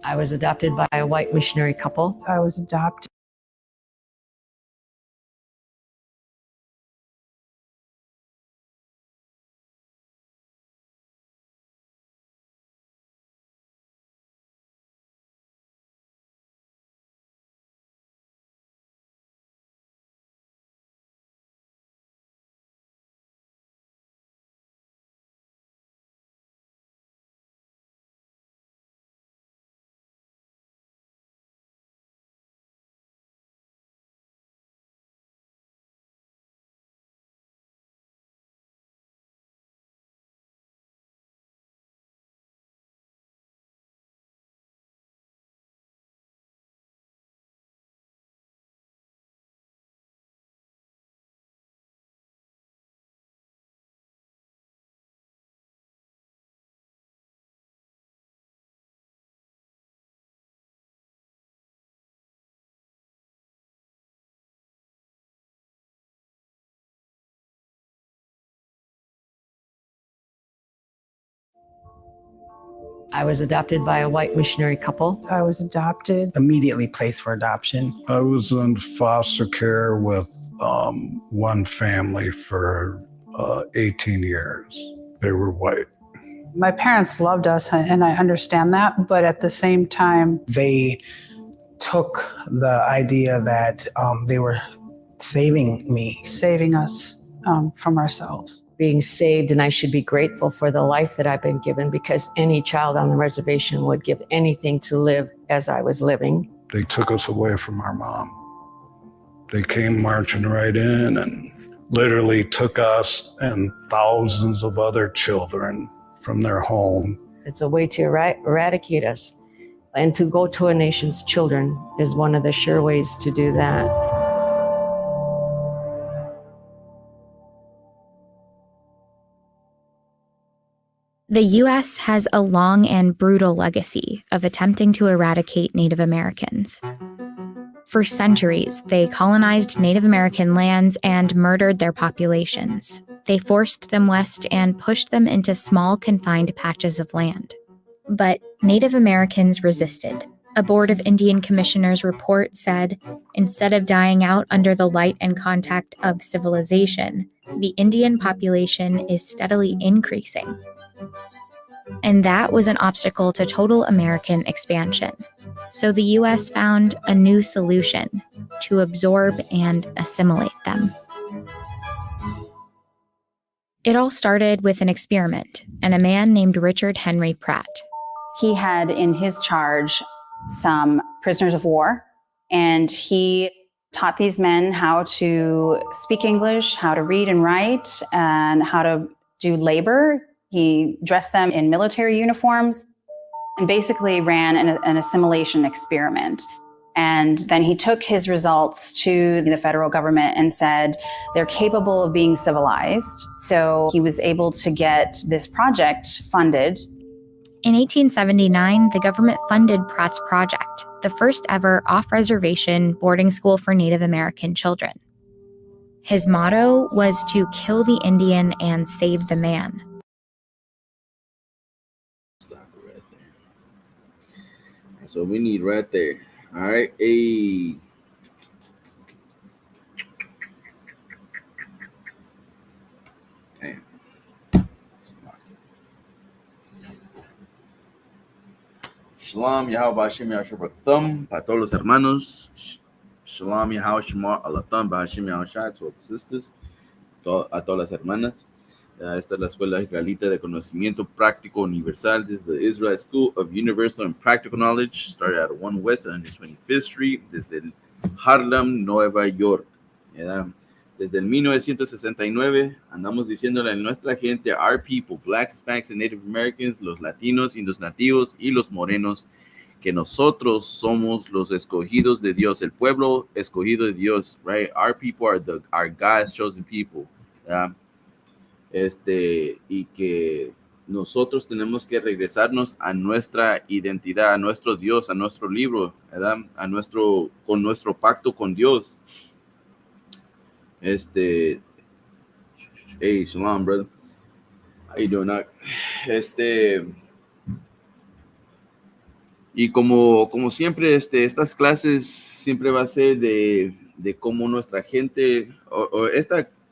I was adopted by a white missionary couple. I was adopted. I was adopted by a white missionary couple. I was adopted. Immediately placed for adoption. I was in foster care with one family for 18 years. They were white. My parents loved us, and I understand that, but at the same time, They took the idea that they were saving me. saving us from ourselves. Being saved, and I should be grateful for the life that I've been given, because any child on the reservation would give anything to live as I was living. They took us away from our mom. They came marching right in and literally took us and thousands of other children from their home. It's a way to eradicate us. And to go to a nation's children is one of the sure ways to do that. The U.S. has a long and brutal legacy of attempting to eradicate Native Americans. For centuries, they colonized Native American lands and murdered their populations. They forced them west and pushed them into small, confined patches of land. But Native Americans resisted. A Board of Indian Commissioners report said, instead of dying out under the light and contact of civilization, the Indian population is steadily increasing. And that was an obstacle to total American expansion. So the U.S. found a new solution to absorb and assimilate them. It all started with an experiment and a man named Richard Henry Pratt. He had in his charge some prisoners of war, and he taught these men how to speak English, how to read and write, and how to do labor. He dressed them in military uniforms and basically ran an assimilation experiment. And then he took his results to the federal government and said, they're capable of being civilized. So he was able to get this project funded. In 1879, the government funded Pratt's project, the first ever off-reservation boarding school for Native American children. His motto was to kill the Indian and save the man. Stop it right there. That's what we need right there. All right. Hey. Damn. Shalom, Yahweh Hashem Yahshua Thumb, para todos los hermanos. Shalom, Yahweh Shemar Alatam, Bahashim Yahushua, to all the sisters, a todas las hermanas. Esta es la Escuela Israelita de Conocimiento Práctico Universal. This is the Israel School of Universal and Practical Knowledge. Started at 1 West 125th Street, desde Harlem, Nueva York. Desde el 1969 andamos diciéndole a nuestra gente, our people, blacks, Hispanics, and Native Americans, los latinos, indios nativos y los morenos, que nosotros somos los escogidos de Dios, el pueblo escogido de Dios, right? Our people are our God's chosen people. Y que nosotros tenemos que regresarnos a nuestra identidad, a nuestro Dios, a nuestro libro, ¿verdad? Con nuestro pacto con Dios. Hey, shalom, brother. How you doing, Doc? Y como siempre, estas clases siempre va a ser de cómo nuestra gente,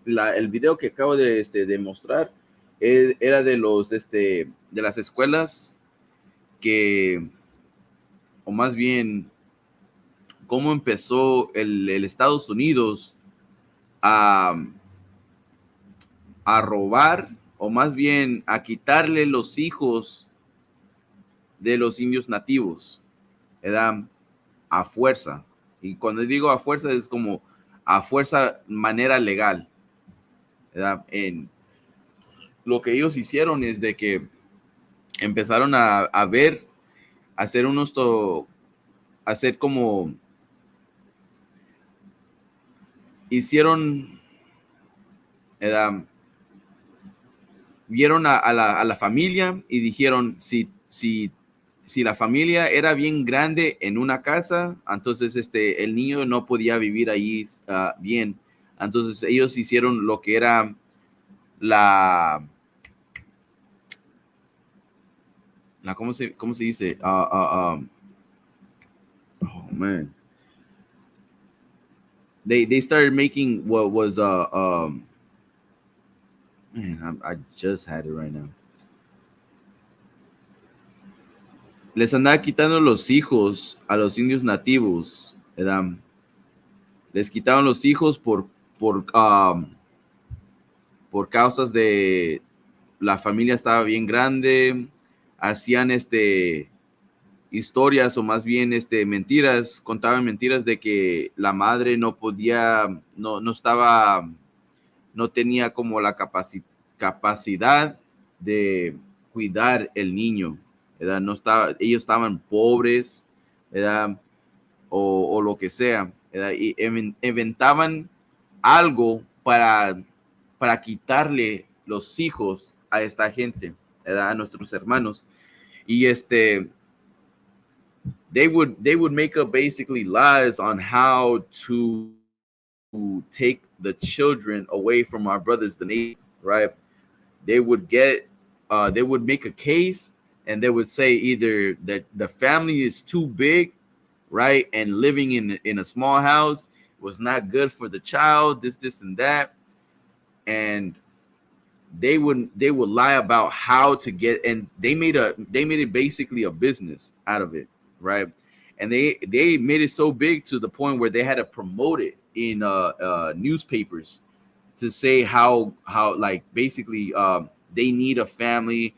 el video que acabo de mostrar era de de las escuelas que, o más bien, cómo empezó el Estados Unidos a robar, o más bien a quitarle los hijos de los indios nativos, ¿verdad? A fuerza. Y cuando digo a fuerza es como a fuerza manera legal, ¿verdad? Lo que ellos hicieron es de que empezaron a ver, hacer hacer como hicieron, ¿verdad? Vieron a la familia y dijeron, si la familia era bien grande en una casa, entonces el niño no podía vivir ahí bien. Entonces ellos hicieron lo que era ¿cómo se dice? Oh man. They started making what was man, I just had it right now. Les andaba quitando los hijos a los indios nativos, ¿verdad? Les quitaron los hijos por causas de la familia estaba bien grande, hacían historias, o más bien mentiras, contaban mentiras de que la madre no podía, no tenía como la capacidad de cuidar el niño, ¿verdad? Ellos estaban pobres, ¿verdad? O lo que sea, ¿verdad? Y inventaban algo para quitarle los hijos a esta gente, ¿verdad? A nuestros hermanos. Y they would make up basically lies on how to take the children away from our brothers, the natives, right? They would make a case, and they would say either that the family is too big, right, and living in a small house was not good for the child, this and that, and they would lie about how to get, and they made it basically a business out of it, right? And they made it so big to the point where they had to promote it in newspapers to say how like basically they need a family,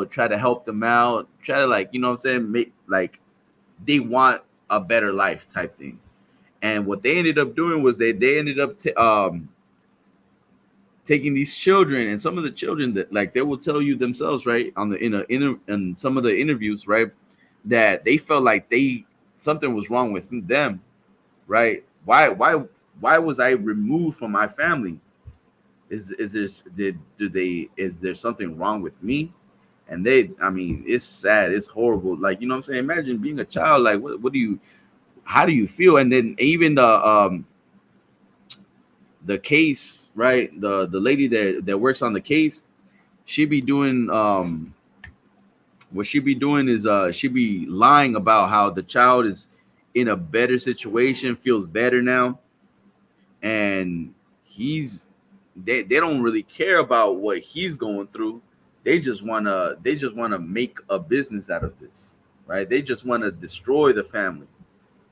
try to help them out, try to, like, what I'm saying, make like they want a better life type thing. And what they ended up doing was they ended up taking these children, and some of the children that, like, they will tell you themselves, right, in some of the interviews, right, that they felt like something was wrong with them, right? Why was I removed from my family? Is there something wrong with me? And it's sad, it's horrible. Like, what I'm saying, imagine being a child. Like, how do you feel? And then even the case, right? The lady that works on the case, she be doing what she be doing is she be lying about how the child is in a better situation, feels better now, and they don't really care about what he's going through. They just wanna make a business out of this, right? They just want to destroy the family,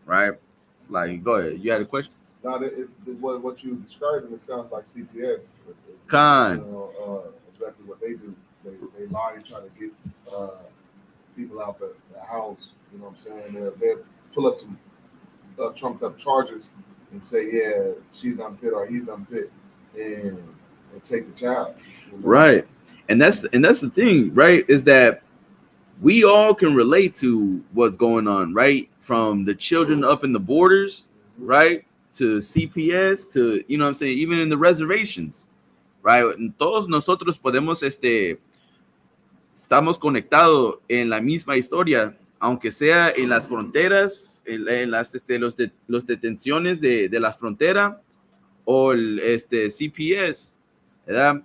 right? It's like, go ahead. You had a question? Now, what you describing, it sounds like CPS. Exactly what they do. They lie and try to get people out the house. You know what I'm saying? They pull up some trumped up charges and say, yeah, she's unfit or he's unfit, and take the child. Right. And that's the thing, right? Is that we all can relate to what's going on, right? From the children up in the borders, right, to CPS, to, what I'm saying, even in the reservations, right? And todos nosotros podemos, estamos conectados en la misma historia, aunque sea en las fronteras, en las, los detenciones de la frontera, o el CPS, ¿verdad?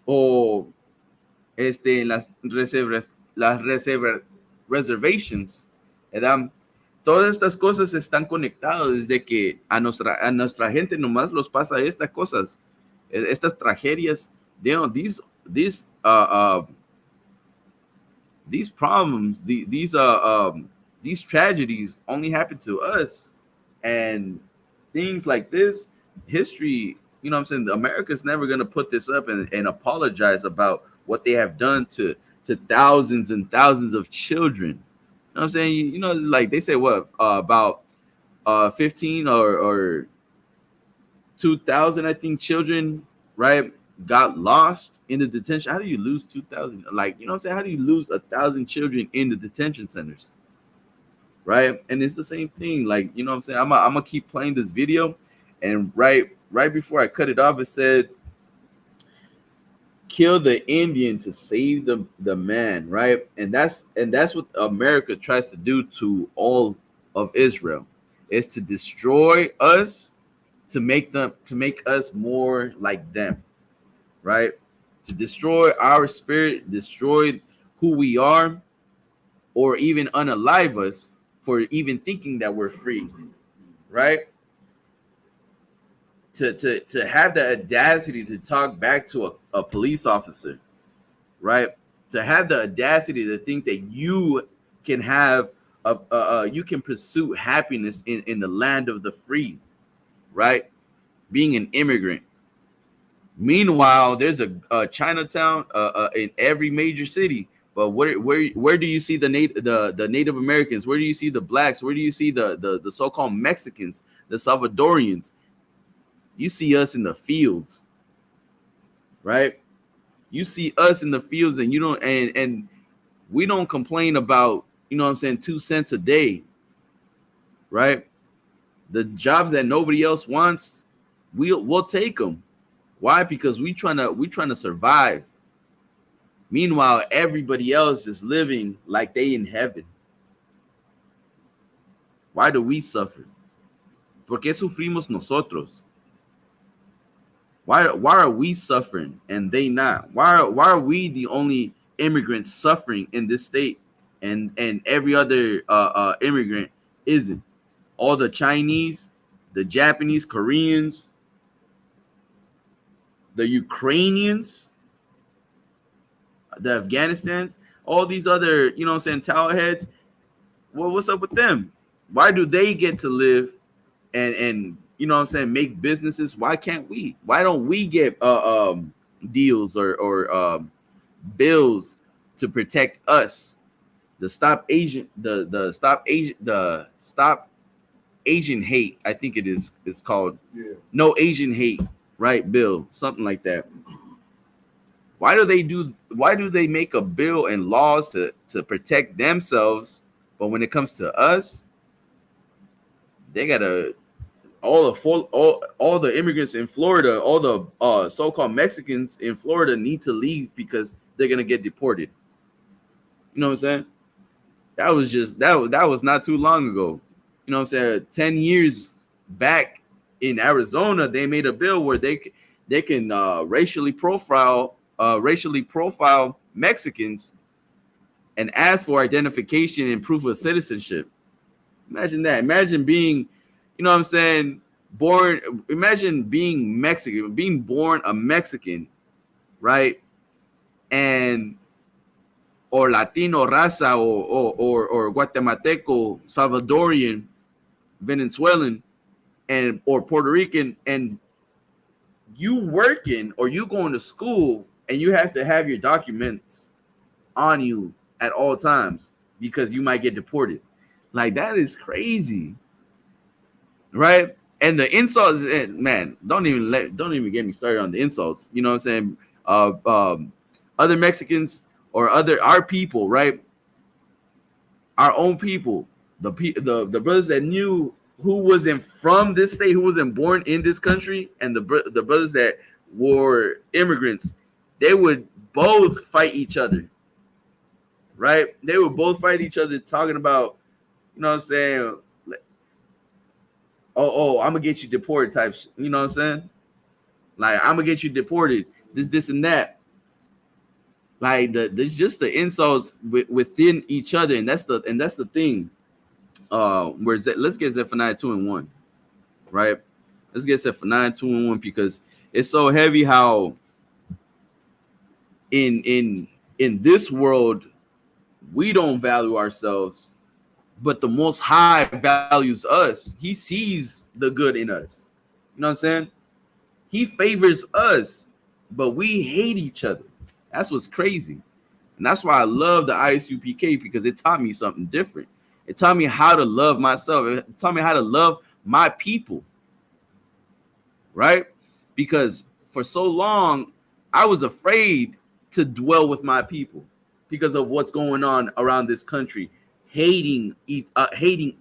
O en las reservations, ¿verdad? Todas estas cosas están conectadas desde que a nuestra gente nomás los pasa estas cosas, estas tragedias. You know, these problems, these tragedies only happen to us, and things like this, history, you know what I'm saying, America's never going to put this up and apologize about what they have done to thousands and thousands of children. You know what I'm saying? You know, like they say, what, about 15 or 2,000, I think, children, right, got lost in the detention. How do you lose 2,000? Like, you know what I'm saying? How do you lose 1,000 children in the detention centers? Right? And it's the same thing. Like, you know what I'm saying? I'm gonna keep playing this video, and right before I cut it off, it said, kill the Indian to save the man, right? And that's what America tries to do to all of Israel, is to destroy us, to make us more like them, right? To destroy our spirit, destroy who we are, or even unalive us for even thinking that we're free, right? To have the audacity to talk back to a police officer, right? To have the audacity to think that you can have you can pursue happiness in the land of the free, right? Being an immigrant. Meanwhile, there's a Chinatown in every major city. But where do you see the Native Americans? Where do you see the blacks? Where do you see the so-called Mexicans, the Salvadorians? You see us in the fields, right? You see us in the fields, and you don't, and we don't complain about, you know what I'm saying, 2 cents a day, right? The jobs that nobody else wants, we'll take them. Why? Because we trying to survive. Meanwhile, everybody else is living like they in heaven. Why do we suffer? ¿Por qué sufrimos nosotros? Why are we suffering and they not? Why are we the only immigrants suffering in this state, and every other immigrant isn't? All the Chinese, the Japanese, Koreans, the Ukrainians, the Afghanistans, all these other, you know what I'm saying, towelheads. Well, what's up with them? Why do they get to live and you know what I'm saying, make businesses? Why can't we? Why don't we get deals or bills to protect us? The Stop Asian Hate, I think it's called. Yeah. No Asian Hate, right? Bill, something like that. Why do they make a bill and laws to protect themselves, but when it comes to us, they gotta all the immigrants in Florida, all the so-called Mexicans in Florida need to leave because they're gonna get deported. You know what I'm saying? That was not too long ago. You know what I'm saying? 10 years back in Arizona, they made a bill where they can racially profile Mexicans and ask for identification and proof of citizenship. Imagine that. Imagine being, you know what I'm saying, imagine being Mexican, being born a Mexican, right? And or Latino raza or Guatemalteco, Salvadorian, Venezuelan, and or Puerto Rican, and you working or you going to school and you have to have your documents on you at all times because you might get deported. Like, that is crazy, right? And the insults, man, don't even get me started on the insults. You know what I'm saying? Other Mexicans or our people, right? Our own people, the brothers that knew who wasn't from this state, who wasn't born in this country, and the brothers that were immigrants, they would both fight each other, right? They would both fight each other, talking about, you know what I'm saying, oh, I'm gonna get you deported type, you know what I'm saying? Like, I'm gonna get you deported, this and that. Like, there's just the insults within each other, and that's the thing. let's get Zephaniah 2:1, right? Let's get Zephaniah 2:1 because it's so heavy how in this world we don't value ourselves, but the Most High values us. He sees the good in us. You know what I'm saying? He favors us, but we hate each other. That's what's crazy. And that's why I love the ISUPK, because it taught me something different. It taught me how to love myself. It taught me how to love my people, right? Because for so long, I was afraid to dwell with my people because of what's going on around this country, hating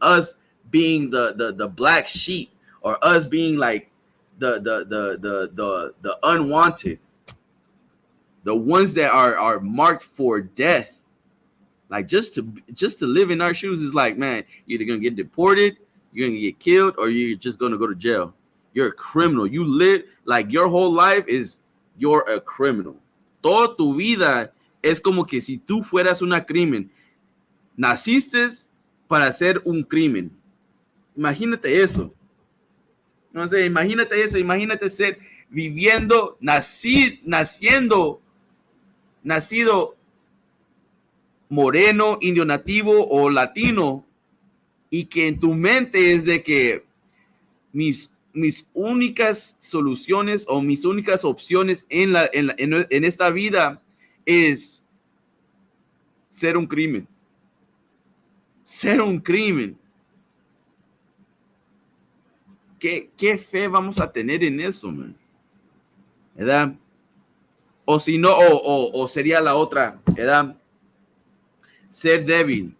us being the black sheep, or us being like the unwanted, the ones that are marked for death. Like just to live in our shoes is like, man, you're either gonna get deported, you're gonna get killed, or you're just gonna go to jail. You're a criminal. You live like your whole life is you're a criminal. Toda tu vida es como que si tú fueras una crimen. Naciste para hacer un crimen. Imagínate eso. No sé, imagínate eso. Imagínate ser viviendo, nacido moreno, indio nativo o latino, y que en tu mente es de que mis únicas soluciones o mis únicas opciones en esta vida es ser un crimen. Ser un crimen. ¿Qué fe vamos a tener en eso, man? ¿Verdad? O si no, o sería la otra, ¿verdad? Ser débil,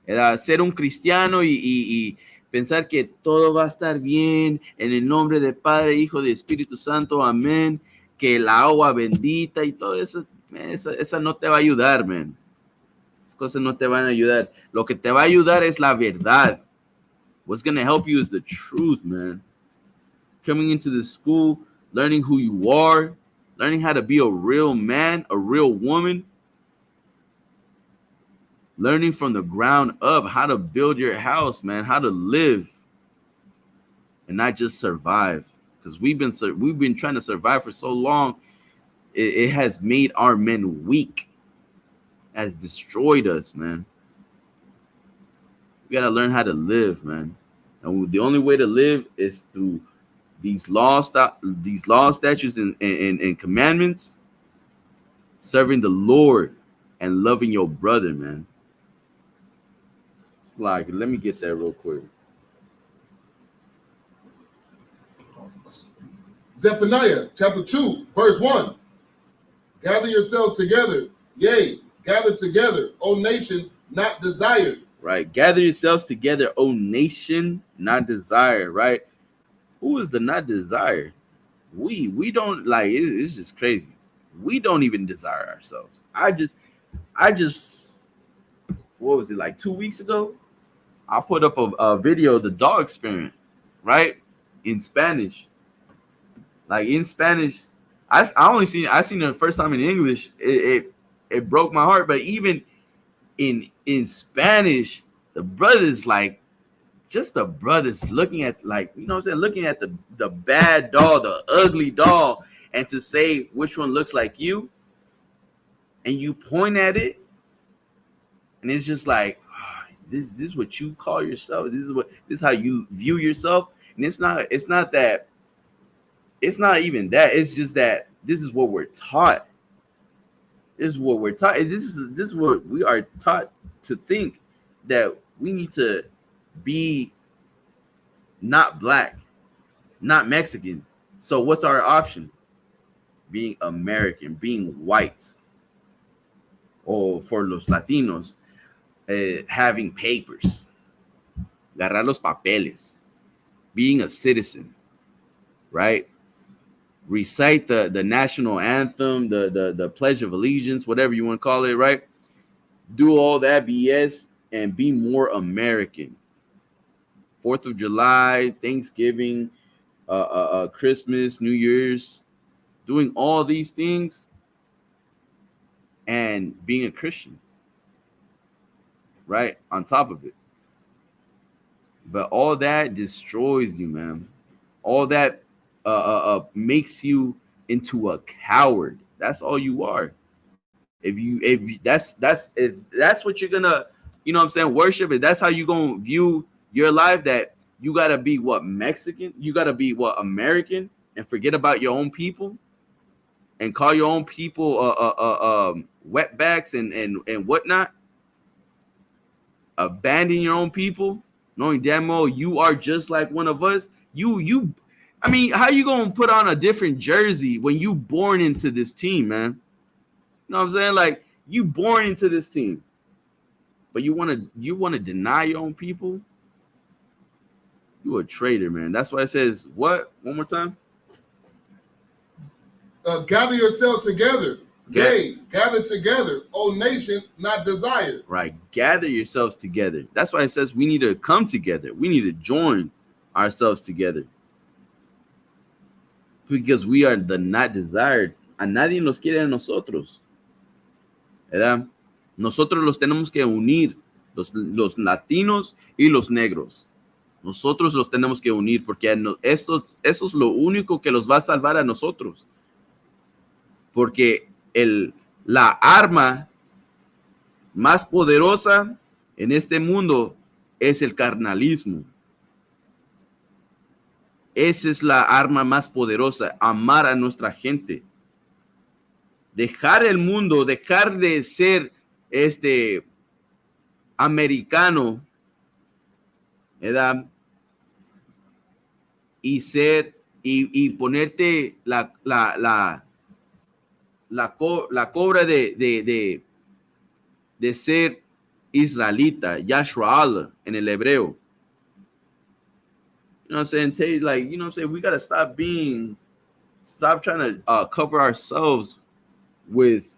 ¿verdad? Ser un cristiano y pensar que todo va a estar bien en el nombre del Padre, Hijo y Espíritu Santo, amén, que el agua bendita y todo eso, esa no te va a ayudar, man. Esas cosas no te van a ayudar. Lo que te va a ayudar es la verdad. What's going to help you is the truth, man. Coming into the school, learning who you are, learning how to be a real man, a real woman, learning from the ground up how to build your house, man, how to live and not just survive. Because we've been trying to survive for so long, it has made our men weak, has destroyed us, man. We got to learn how to live, man. And the only way to live is through these laws, statutes, and commandments, serving the Lord and loving your brother, man. It's like, let me get that real quick. Zephaniah chapter 2, verse 1. Gather yourselves together, yea, gather together, O nation not desired. Right. Gather yourselves together, O nation not desired. Right. Who is the not desired? We don't, like, it's just crazy. We don't even desire ourselves. I just what was it, like 2 weeks ago? I put up a video of the dog experiment, right? In Spanish. Like in Spanish, I seen it the first time in English. It broke my heart. But even in Spanish, the brothers, like, just the brothers looking at, like, you know what I'm saying, looking at the bad doll, the ugly doll, and to say which one looks like you, and you point at it, and it's just like, oh, this is what you call yourself. This is how you view yourself. And it's not even that. It's just that this is what we're taught. This is what we're taught. This is what we are taught to think, that we need to be not black, not Mexican. So what's our option? Being American, being white. Or for los Latinos, having papers, agarrar los papeles, being a citizen, right? Recite the national anthem, the Pledge of Allegiance, whatever you want to call it, right? Do all that BS and be more American. 4th of July, Thanksgiving, Christmas, New Year's, doing all these things and being a Christian, right? On top of it. But all that destroys you, man. All that makes you into a coward. That's all you are. If that's what you're gonna, you know what I'm saying, worship, if that's how you gonna view your life, that you gotta be what, Mexican, you gotta be what, American, and forget about your own people, and call your own people wetbacks and whatnot, abandon your own people, knowing damn well you are just like one of us. I mean, how you gonna put on a different jersey when you born into this team, man? You know what I'm saying? Like, you born into this team, but you wanna deny your own people? You a traitor, man. That's why it says what? One more time. Gather yourselves together. Yea, gather together, O nation, not desired. Right. Gather yourselves together. That's why it says we need to come together. We need to join ourselves together. Because we are the not desired. A nadie nos quiere a nosotros. ¿Verdad? Nosotros los tenemos que unir, los latinos y los negros. Nosotros los tenemos que unir, porque eso es lo único que los va a salvar a nosotros. Porque la arma más poderosa en este mundo es el carnalismo. Esa es la arma más poderosa, amar a nuestra gente. Dejar el mundo, dejar de ser americano, ¿verdad? Y ponerte la cobra de ser israelita, Yashua en el hebreo. You know what I'm saying? Like, you know what I'm saying? We got to stop trying to cover ourselves with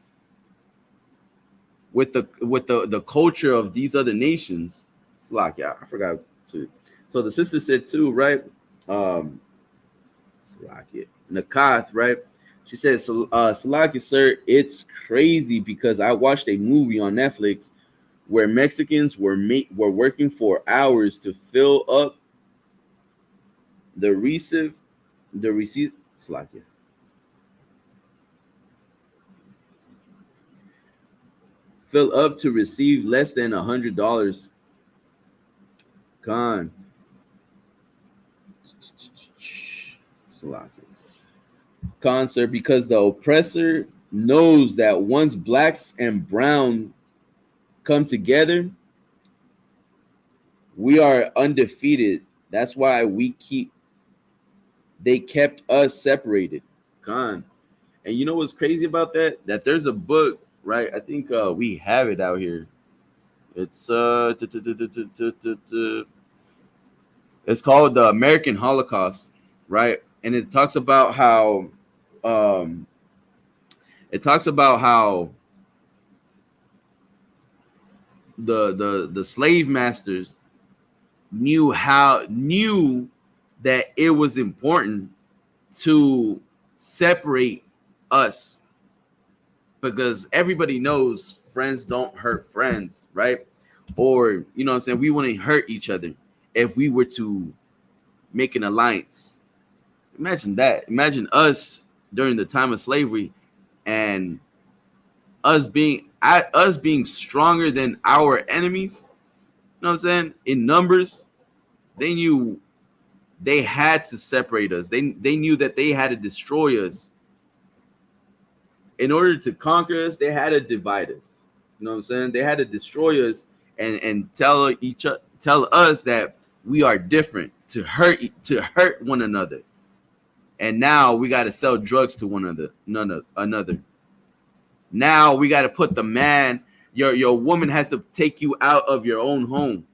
the culture of these other nations. It's like, yeah, I forgot to. So the sister said too, right? Nakath, right? She said, Salaki, sir, it's crazy because I watched a movie on Netflix where Mexicans were working for hours to fill up the receipt. Salaki. Fill up to receive less than $100. Con. Concert, because the oppressor knows that once blacks and brown come together, we are undefeated. That's why they kept us separated. Con. And you know what's crazy about that? That there's a book, right? I think we have it out here. It's it's called The American Holocaust, right? And it talks about how the slave masters knew that it was important to separate us, because everybody knows friends don't hurt friends, right? Or, you know what I'm saying, we wouldn't hurt each other if we were to make an alliance. Imagine that. Imagine us during the time of slavery and us being stronger than our enemies. You know what I'm saying? In numbers, they knew they had to separate us. They knew that they had to destroy us. In order to conquer us, they had to divide us. You know what I'm saying? They had to destroy us and tell us that we are different, to hurt one another. And now we got to sell drugs to one another. Now we got to put the man, your woman has to take you out of your own home.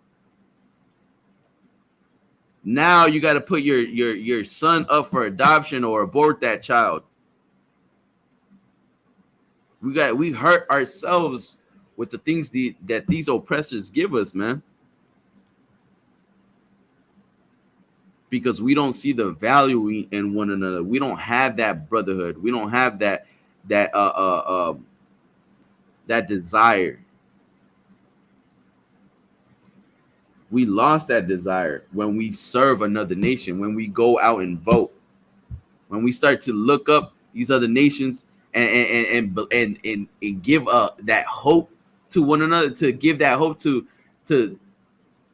Now you got to put your son up for adoption or abort that child. We hurt ourselves with the things that these oppressors give us, man. Because we don't see the value in one another. We don't have that brotherhood. We don't have that desire. We lost that desire when we serve another nation, when we go out and vote, when we start to look up these other nations and give that hope to one another, to give that hope to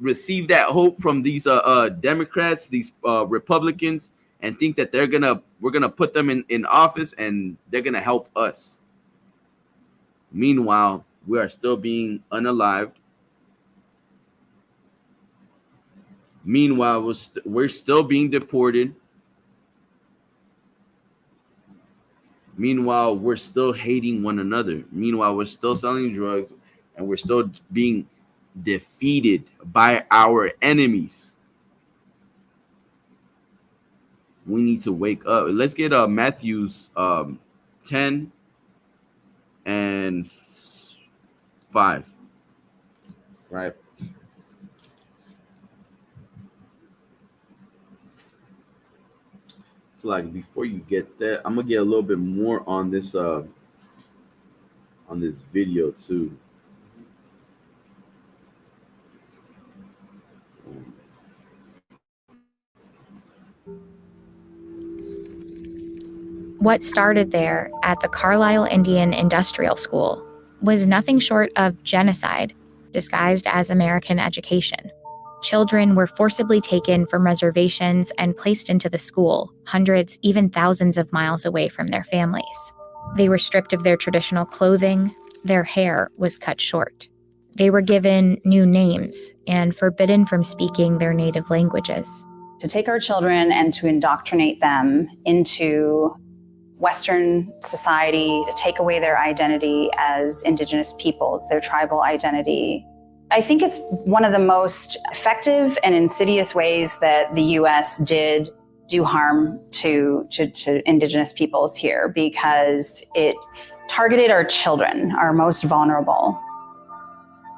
receive that hope from these Democrats, these Republicans, and think that we're gonna put them in office and they're gonna help us. Meanwhile, we are still being unalived. Meanwhile, we're still being deported. Meanwhile, we're still hating one another. Meanwhile, we're still selling drugs, and we're still being defeated by our enemies. We need to wake up. Let's get Matthew's 10 and 5. Right. So like before you get there, I'm gonna get a little bit more on this video too. What started there at the Carlisle Indian Industrial School was nothing short of genocide disguised as American education. Children were forcibly taken from reservations and placed into the school, hundreds, even thousands of miles away from their families. They were stripped of their traditional clothing, their hair was cut short. They were given new names and forbidden from speaking their native languages. To take our children and to indoctrinate them into Western society, to take away their identity as Indigenous peoples, their tribal identity. I think it's one of the most effective and insidious ways that the U.S. did do harm to Indigenous peoples here, because it targeted our children, our most vulnerable.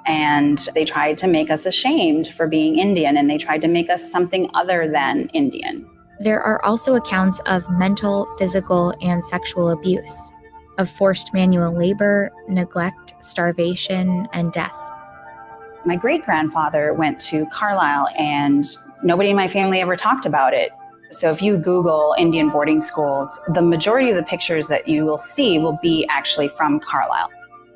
And they tried to make us ashamed for being Indian, and they tried to make us something other than Indian. There are also accounts of mental, physical, and sexual abuse, of forced manual labor, neglect, starvation, and death. My great-grandfather went to Carlisle, and nobody in my family ever talked about it. So if you Google Indian boarding schools, the majority of the pictures that you will see will be actually from Carlisle.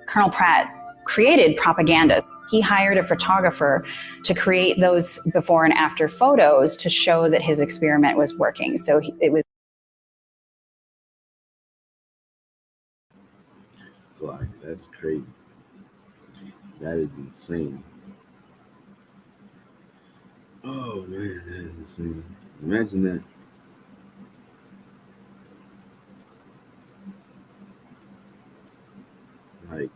Colonel Pratt created propaganda. He hired a photographer to create those before and after photos to show that his experiment was working. So it was. So like, that's crazy. That is insane. Oh man, that is insane. Imagine that. Like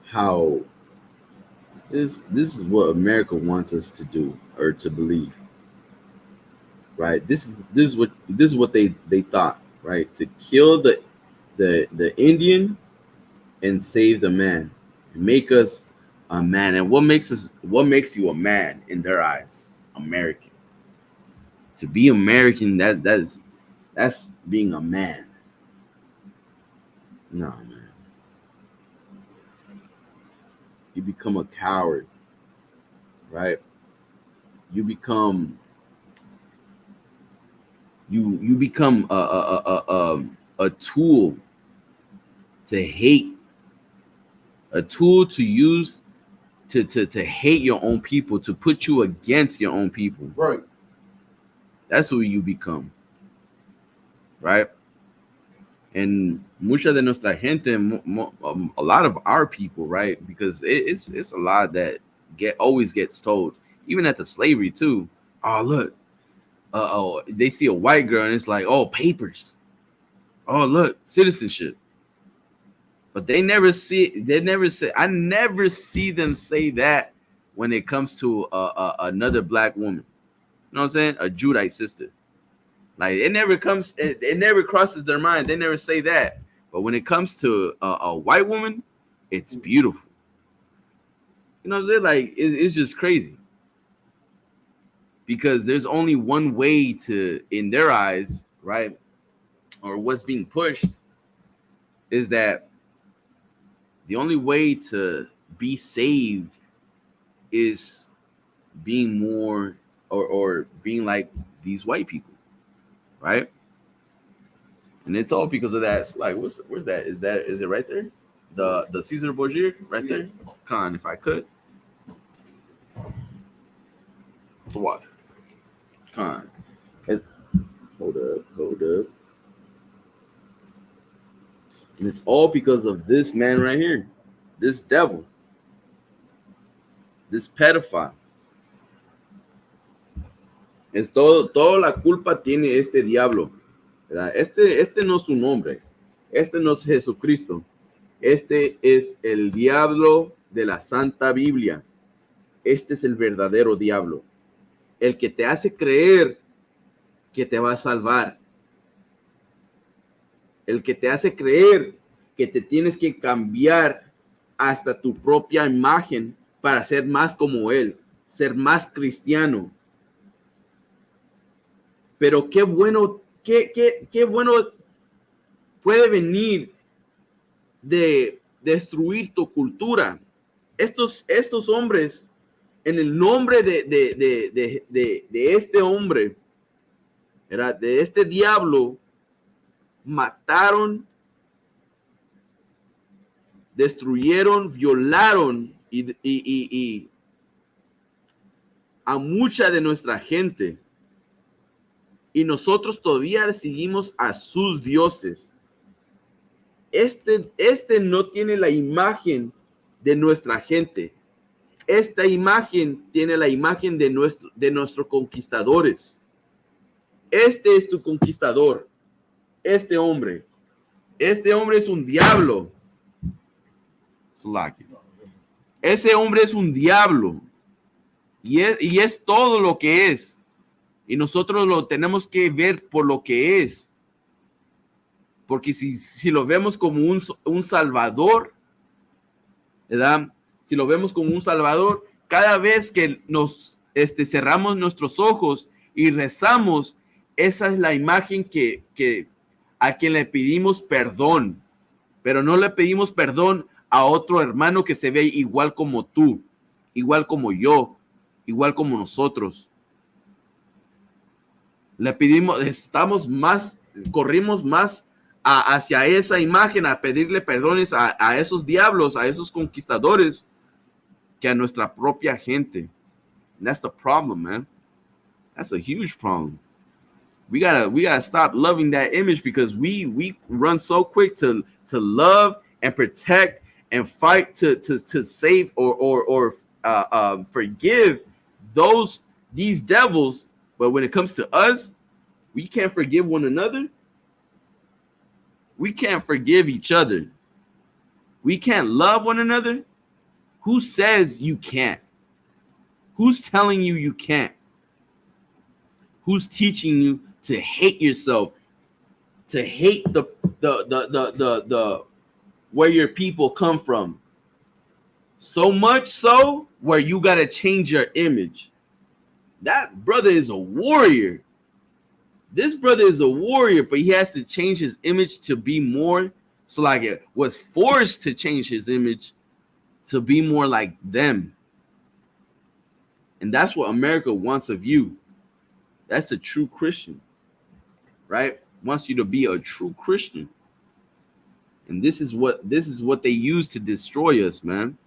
how this is what America wants us to do or to believe. Right? This is what they thought, right? To kill the Indian and save the man. Make us a man. And what makes you a man in their eyes? American. To be American, that's being a man. No, man. You become a coward, right? You become a tool to hate, a tool to use to hate your own people, to put you against your own people. Right. That's who you become, right? And mucha de nuestra gente, a lot of our people, right? Because it's a lot that always gets told, even at the slavery too. Oh, look, they see a white girl and it's like, oh, papers. Oh, look, citizenship. But I never see them say that when it comes to another black woman. You know what I'm saying? A Judite sister. Like it never crosses their mind. They never say that. But when it comes to a white woman, it's beautiful. You know what I'm saying? Like it's just crazy. Because there's only one way to, in their eyes, right? Or what's being pushed is that the only way to be saved is being more or being like these white people, right? And it's all because of that. It's like, where's that? Is it right there? The Caesar Borgia right there? Con, if I could. The water. Con. It's hold up. And it's all because of this man right here. This devil. This pedophile. Es toda la culpa tiene este diablo, ¿verdad? Este no es su nombre. Este no es Jesucristo. Este es el diablo de la Santa Biblia. Este es el verdadero diablo. El que te hace creer que te va a salvar. El que te hace creer que te tienes que cambiar hasta tu propia imagen para ser más como él, ser más cristiano. Pero qué bueno puede venir de destruir tu cultura. Estos hombres, en el nombre de este hombre, ¿verdad? De este diablo, mataron, destruyeron, violaron y a mucha de nuestra gente. Y nosotros todavía seguimos a sus dioses. Este no tiene la imagen de nuestra gente. Esta imagen tiene la imagen de nuestros conquistadores. Este es tu conquistador. Este hombre es un diablo. Ese hombre es un diablo. Y es todo lo que es. Y nosotros lo tenemos que ver por lo que es. Porque si lo vemos como un salvador, ¿verdad? Si lo vemos como un salvador, cada vez que nos cerramos nuestros ojos y rezamos, esa es la imagen que a quien le pedimos perdón. Pero no le pedimos perdón a otro hermano que se ve igual como tú, igual como yo, igual como nosotros. Le pedimos, corrimos más hacia esa imagen, a pedirle perdones a esos diablos, a esos conquistadores, que a nuestra propia gente. And that's the problem, man. That's a huge problem. We gotta stop loving that image, because we run so quick to love and protect and fight to save or forgive these devils. But when it comes to us, we can't forgive one another. We can't forgive each other. We can't love one another. Who says you can't? Who's telling you you can't? Who's teaching you to hate yourself, to hate the where your people come from? So much so where you gotta change your image. That brother is a warrior. This brother is a warrior, but he has to change his image to be more. So like it was forced to change his image to be more like them. And that's what America wants of you. That's a true Christian, right? Wants you to be a true Christian. And this is what they use to destroy us, man.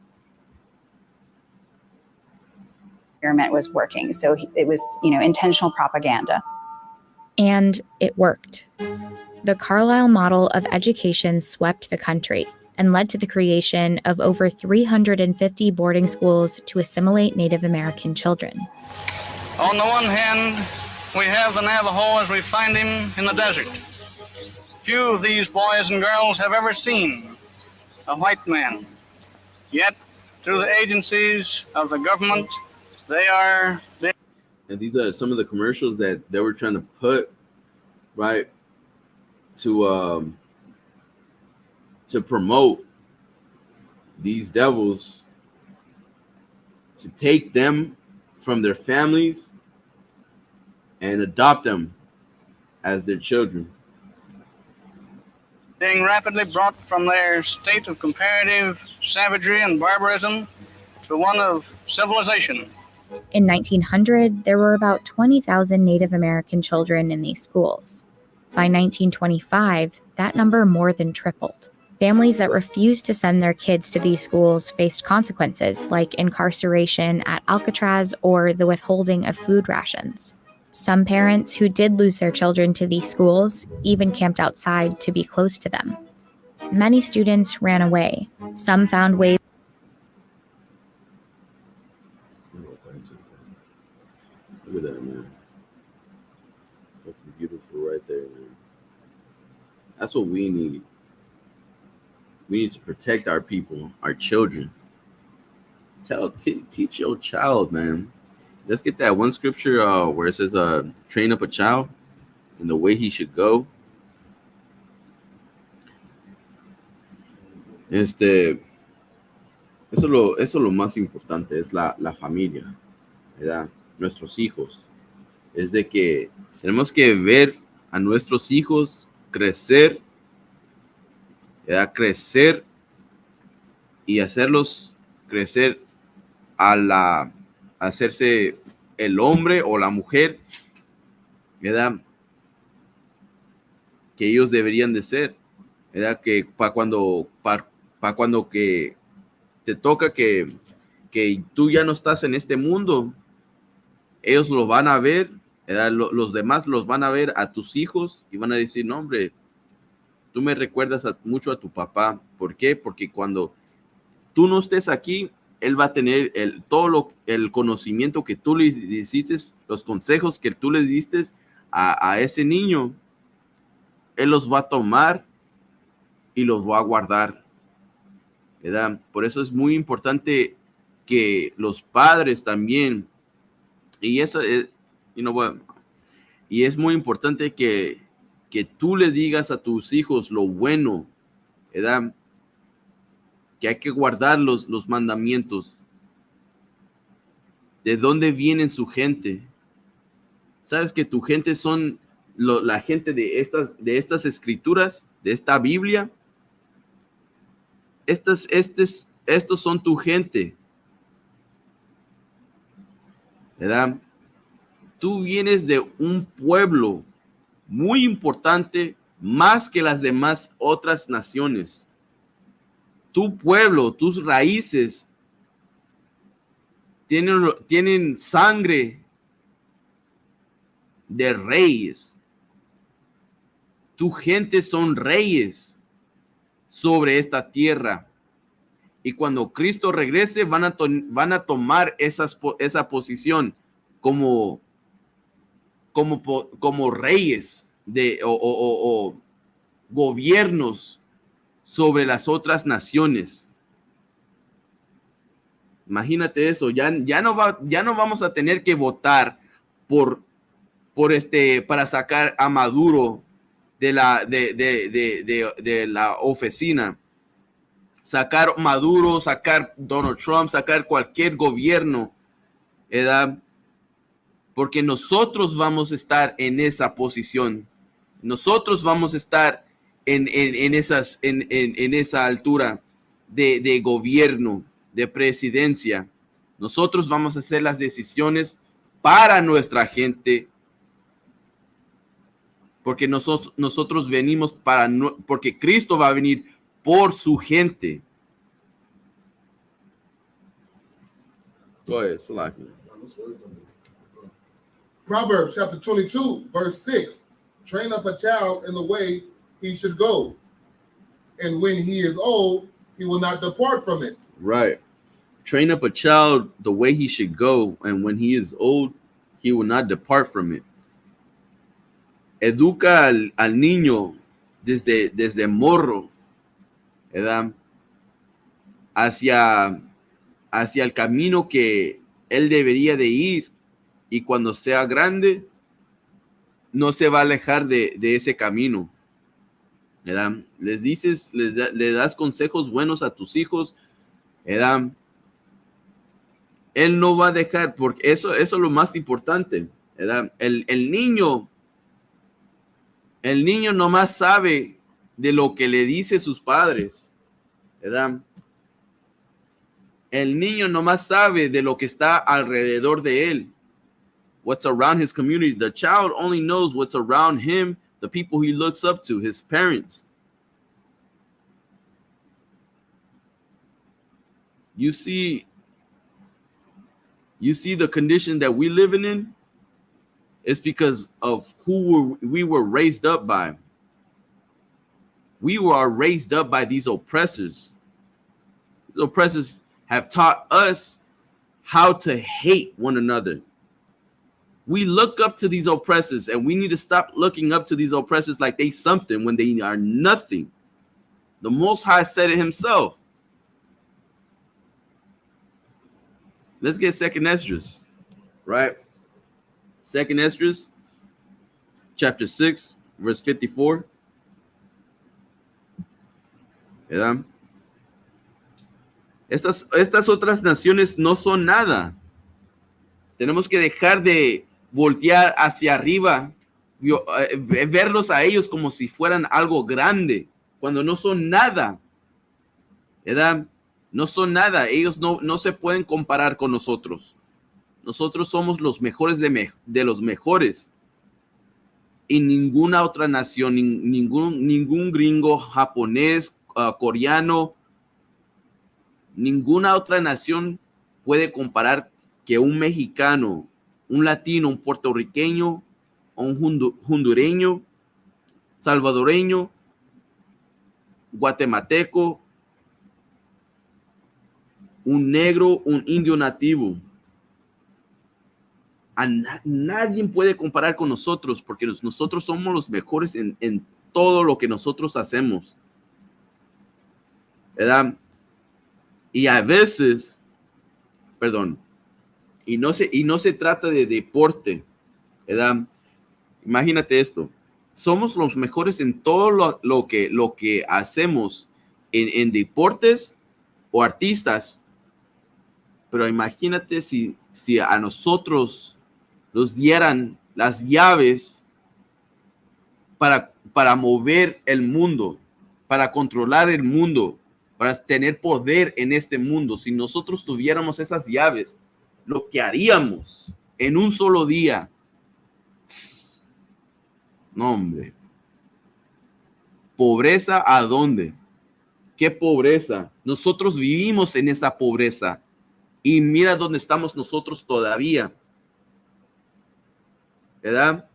Experiment was working. So it was, intentional propaganda. And it worked. The Carlisle model of education swept the country and led to the creation of over 350 boarding schools to assimilate Native American children. On the one hand, we have the Navajo as we find him in the desert. Few of these boys and girls have ever seen a white man. Yet, through the agencies of the government, and these are some of the commercials that they were trying to put, right, to promote these devils, to take them from their families and adopt them as their children. Being rapidly brought from their state of comparative savagery and barbarism to one of civilization. In 1900, there were about 20,000 Native American children in these schools. By 1925, that number more than tripled. Families that refused to send their kids to these schools faced consequences like incarceration at Alcatraz or the withholding of food rations. Some parents who did lose their children to these schools even camped outside to be close to them. Many students ran away. Some found ways. Look at that, man. Fucking beautiful right there, man. That's what we need. We need to protect our people, our children. Teach your child, man. Let's get that one scripture where it says, train up a child in the way he should go. Eso es lo más importante, es la familia, ¿verdad? Nuestros hijos. Es de que tenemos que ver a nuestros hijos crecer, ¿verdad? Crecer y hacerlos crecer hacerse el hombre o la mujer, ¿verdad? Que ellos deberían de ser, ¿verdad? Que para cuando que te toca que tú ya no estás en este mundo, ellos lo van a ver, ¿verdad? Los demás los van a ver a tus hijos y van a decir, no, hombre, tú me recuerdas mucho a tu papá. ¿Por qué? Porque cuando tú no estés aquí, él va a tener todo el conocimiento que tú le diste, los consejos que tú le diste a ese niño. Él los va a tomar y los va a guardar, ¿verdad? Por eso es muy importante que los padres también, y eso es, y es muy importante que tú le digas a tus hijos lo bueno, ¿verdad? Que hay que guardar los mandamientos. ¿De dónde viene su gente? ¿Sabes que tu gente son la gente de estas escrituras, de esta Biblia? Estos son tu gente, ¿verdad? Tú vienes de un pueblo muy importante, más que las demás otras naciones. Tu pueblo, tus raíces tienen sangre de reyes. Tu gente son reyes sobre esta tierra. Y cuando Cristo regrese, van a tomar esa posición como reyes o gobiernos sobre las otras naciones. Imagínate eso. Ya no vamos a tener que votar para sacar a Maduro de la oficina. Sacar Maduro, sacar Donald Trump, sacar cualquier gobierno, ¿verdad? Porque nosotros vamos a estar en esa posición. Nosotros vamos a estar en esa altura de gobierno, de presidencia. Nosotros vamos a hacer las decisiones para nuestra gente, porque nosotros venimos porque Cristo va a venir por su gente. Go ahead, Salaki. Proverbs chapter 22, verse 6. Train up a child in the way he should go, and when he is old, he will not depart from it. Right. Train up a child the way he should go, and when he is old, he will not depart from it. Educa al niño desde morro, ¿verdad? Hacia el camino que él debería de ir, y cuando sea grande no se va a alejar de ese camino, ¿verdad? Le das consejos buenos a tus hijos, ¿verdad? Él no va a dejar, porque eso es lo más importante, ¿verdad? El niño nomás sabe de lo que le dice sus padres, ¿verdad? El niño nomás sabe de lo que está alrededor de él. What's around his community. The child only knows what's around him, the people he looks up to, his parents. You see the condition that we living in? It's because of who we were raised up by. We were raised up by these oppressors. These oppressors have taught us how to hate one another. We look up to these oppressors, and we need to stop looking up to these oppressors like they something when they are nothing. The Most High said it himself. Let's get Second Esdras, right? Second Esdras, chapter 6, verse 54. ¿Verdad? Estas otras naciones no son nada. Tenemos que dejar de voltear hacia arriba, verlos a ellos como si fueran algo grande, cuando no son nada. ¿Verdad? No son nada. Ellos no se pueden comparar con nosotros. Nosotros somos los mejores de los mejores. Y ninguna otra nación, ningún gringo, japonés, coreano, ninguna otra nación puede comparar que un mexicano, un latino, un puertorriqueño, un hondureño, salvadoreño, guatemalteco, un negro, un indio nativo. Nadie puede comparar con nosotros porque nosotros somos los mejores en todo lo que nosotros hacemos. ¿Verdad? Y a veces, perdón, y no se trata de deporte, ¿verdad? Imagínate esto. Somos los mejores en todo lo que hacemos en deportes o artistas. Pero imagínate si a nosotros nos dieran las llaves para mover el mundo, para controlar el mundo, para tener poder en este mundo. Si nosotros tuviéramos esas llaves, lo que haríamos en un solo día. No, hombre. ¿Pobreza a dónde? ¿Qué pobreza? Nosotros vivimos en esa pobreza. Y mira dónde estamos nosotros todavía. ¿Verdad?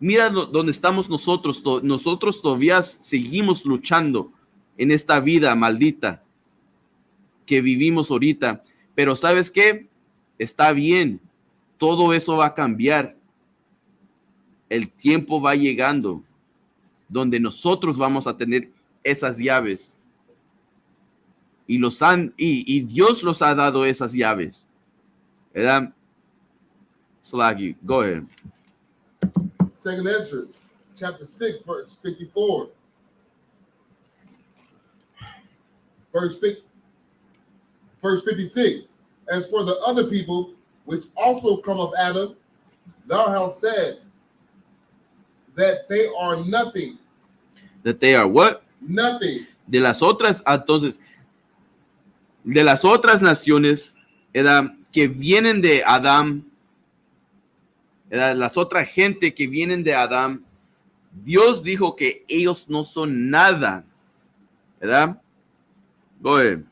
Mira dónde estamos nosotros. Nosotros todavía seguimos luchando en esta vida maldita que vivimos ahorita. Pero ¿sabes qué? Está bien. Todo eso va a cambiar. El tiempo va llegando donde nosotros vamos a tener esas llaves. Y Dios los ha dado esas llaves. ¿Verdad? Slaggy, go ahead. Second Esdras, chapter 6, verse 54. Verse 56. As for the other people, which also come of Adam, thou hast said that they are nothing. That they are what? Nothing. De las otras, entonces, de las otras naciones, que vienen de Adán, las otras gente que vienen de Adán, Dios dijo que ellos no son nada, ¿verdad? Go ahead.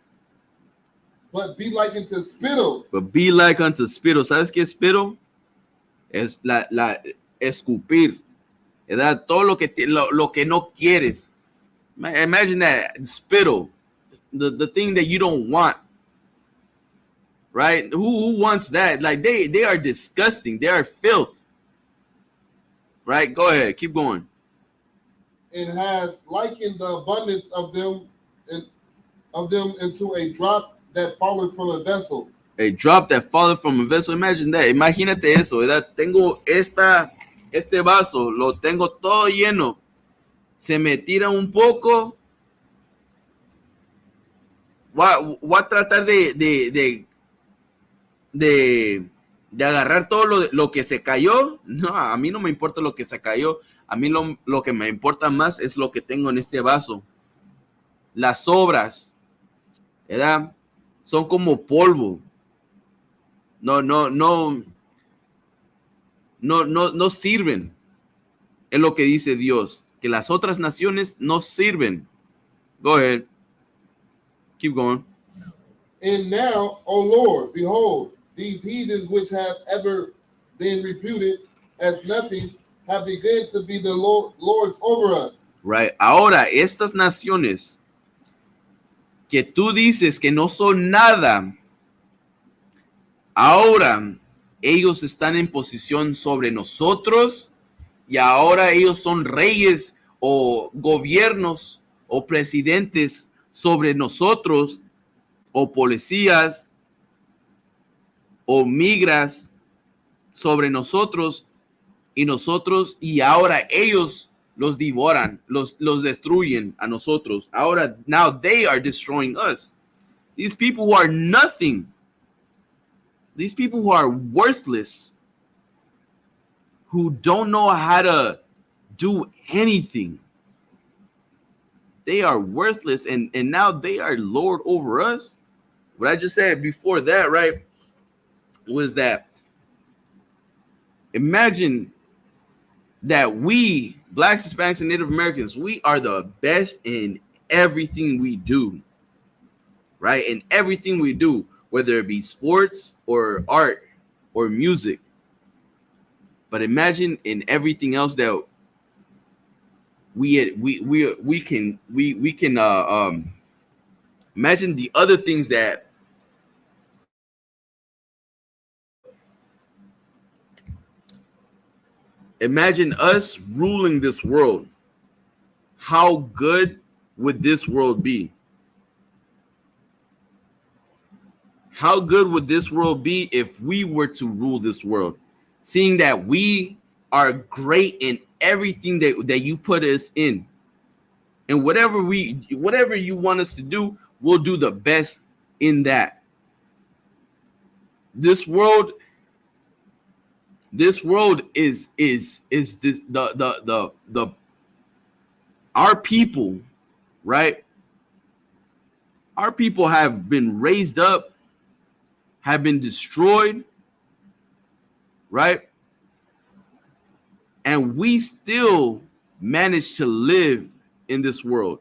But be like unto spittle. But be like unto spittle. ¿Sabes qué es spittle? Es la escupir, ¿verdad? Todo lo que no quieres. Imagine that, spittle, the thing that you don't want, right? Who wants that? Like they are disgusting. They are filth, right? Go ahead, keep going. And has likened the abundance of them into a drop that falleth from a vessel. A drop that falleth from a vessel. Imagine that. Imagínate eso, ¿verdad? Tengo este vaso, lo tengo todo lleno. Se me tira un poco. Voy a tratar de agarrar todo lo que se cayó. No, a mí no me importa lo que se cayó. A mí lo que me importa más es lo que tengo en este vaso. Las sobras, ¿verdad? son como polvo. No sirven en lo que dice Dios, que las otras naciones no sirven. Go ahead. Keep going. And now, O Lord, behold, these heathens which have ever been reputed as nothing have begun to be the lords over us. Right. Ahora, estas naciones que tú dices que no son nada, ahora ellos están en posición sobre nosotros y ahora ellos son reyes o gobiernos o presidentes sobre nosotros o policías o migras sobre nosotros y ahora ellos los devoran, los destruyen a nosotros. Ahora, now they are destroying us. These people who are nothing, these people who are worthless, who don't know how to do anything, they are worthless, and now they are lord over us. What I just said before that, right, was that imagine that we, Blacks, Hispanics, and Native Americans, we are the best in everything we do, right? In everything we do, whether it be sports or art or music. But imagine in everything else that we can imagine the other things that imagine us ruling this world. How good would this world be? How good would this world be if we were to rule this world? Seeing that we are great in everything that you put us in. And whatever you want us to do, we'll do the best in that. This world is this the our people, right? Our people have been raised up, have been destroyed, right? And we still manage to live in this world.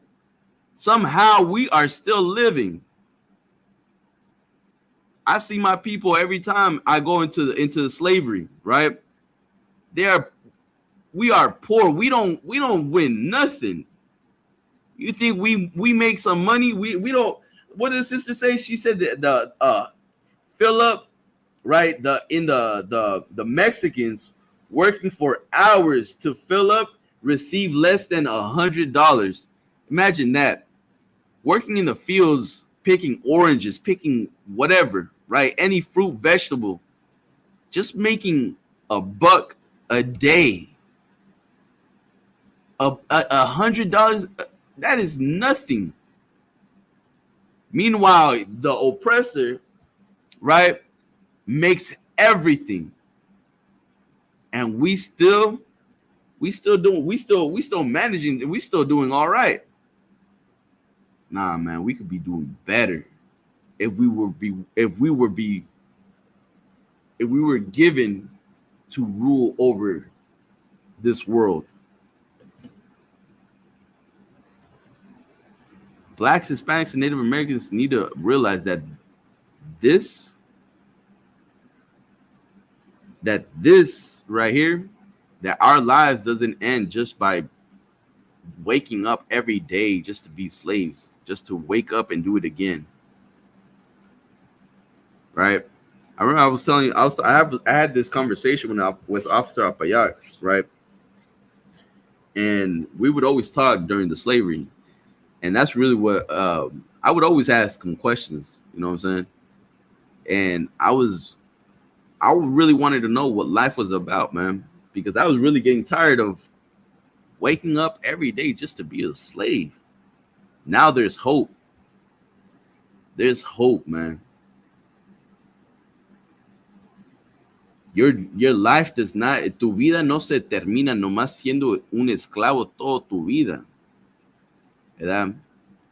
Somehow we are still living. I see my people every time I go into slavery, right? We are poor. We don't win nothing. You think we make some money? We don't. What did the sister say? She said that the Philip, right? The Mexicans working for hours to fill up receive less than $100. Imagine that. Working in the fields, picking oranges, picking whatever, right? Any fruit, vegetable, just making $1 a day. $100, that is nothing. Meanwhile, the oppressor, right, makes everything. And we still managing, we still doing all right. Nah, man, we could be doing better if we were given to rule over this world. Blacks, Hispanics, and Native Americans need to realize that this right here, that our lives doesn't end just by waking up every day just to be slaves, just to wake up and do it again. Right? I remember I was telling you, I had this conversation with Officer Apayat, right? And we would always talk during the slavery. And that's really what I would always ask him questions, you know what I'm saying? And I really wanted to know what life was about, man, because I was really getting tired of waking up every day just to be a slave. Now there's hope. There's hope, man. Your life does not, tu vida no se termina nomás siendo un esclavo toda tu vida. ¿Verdad?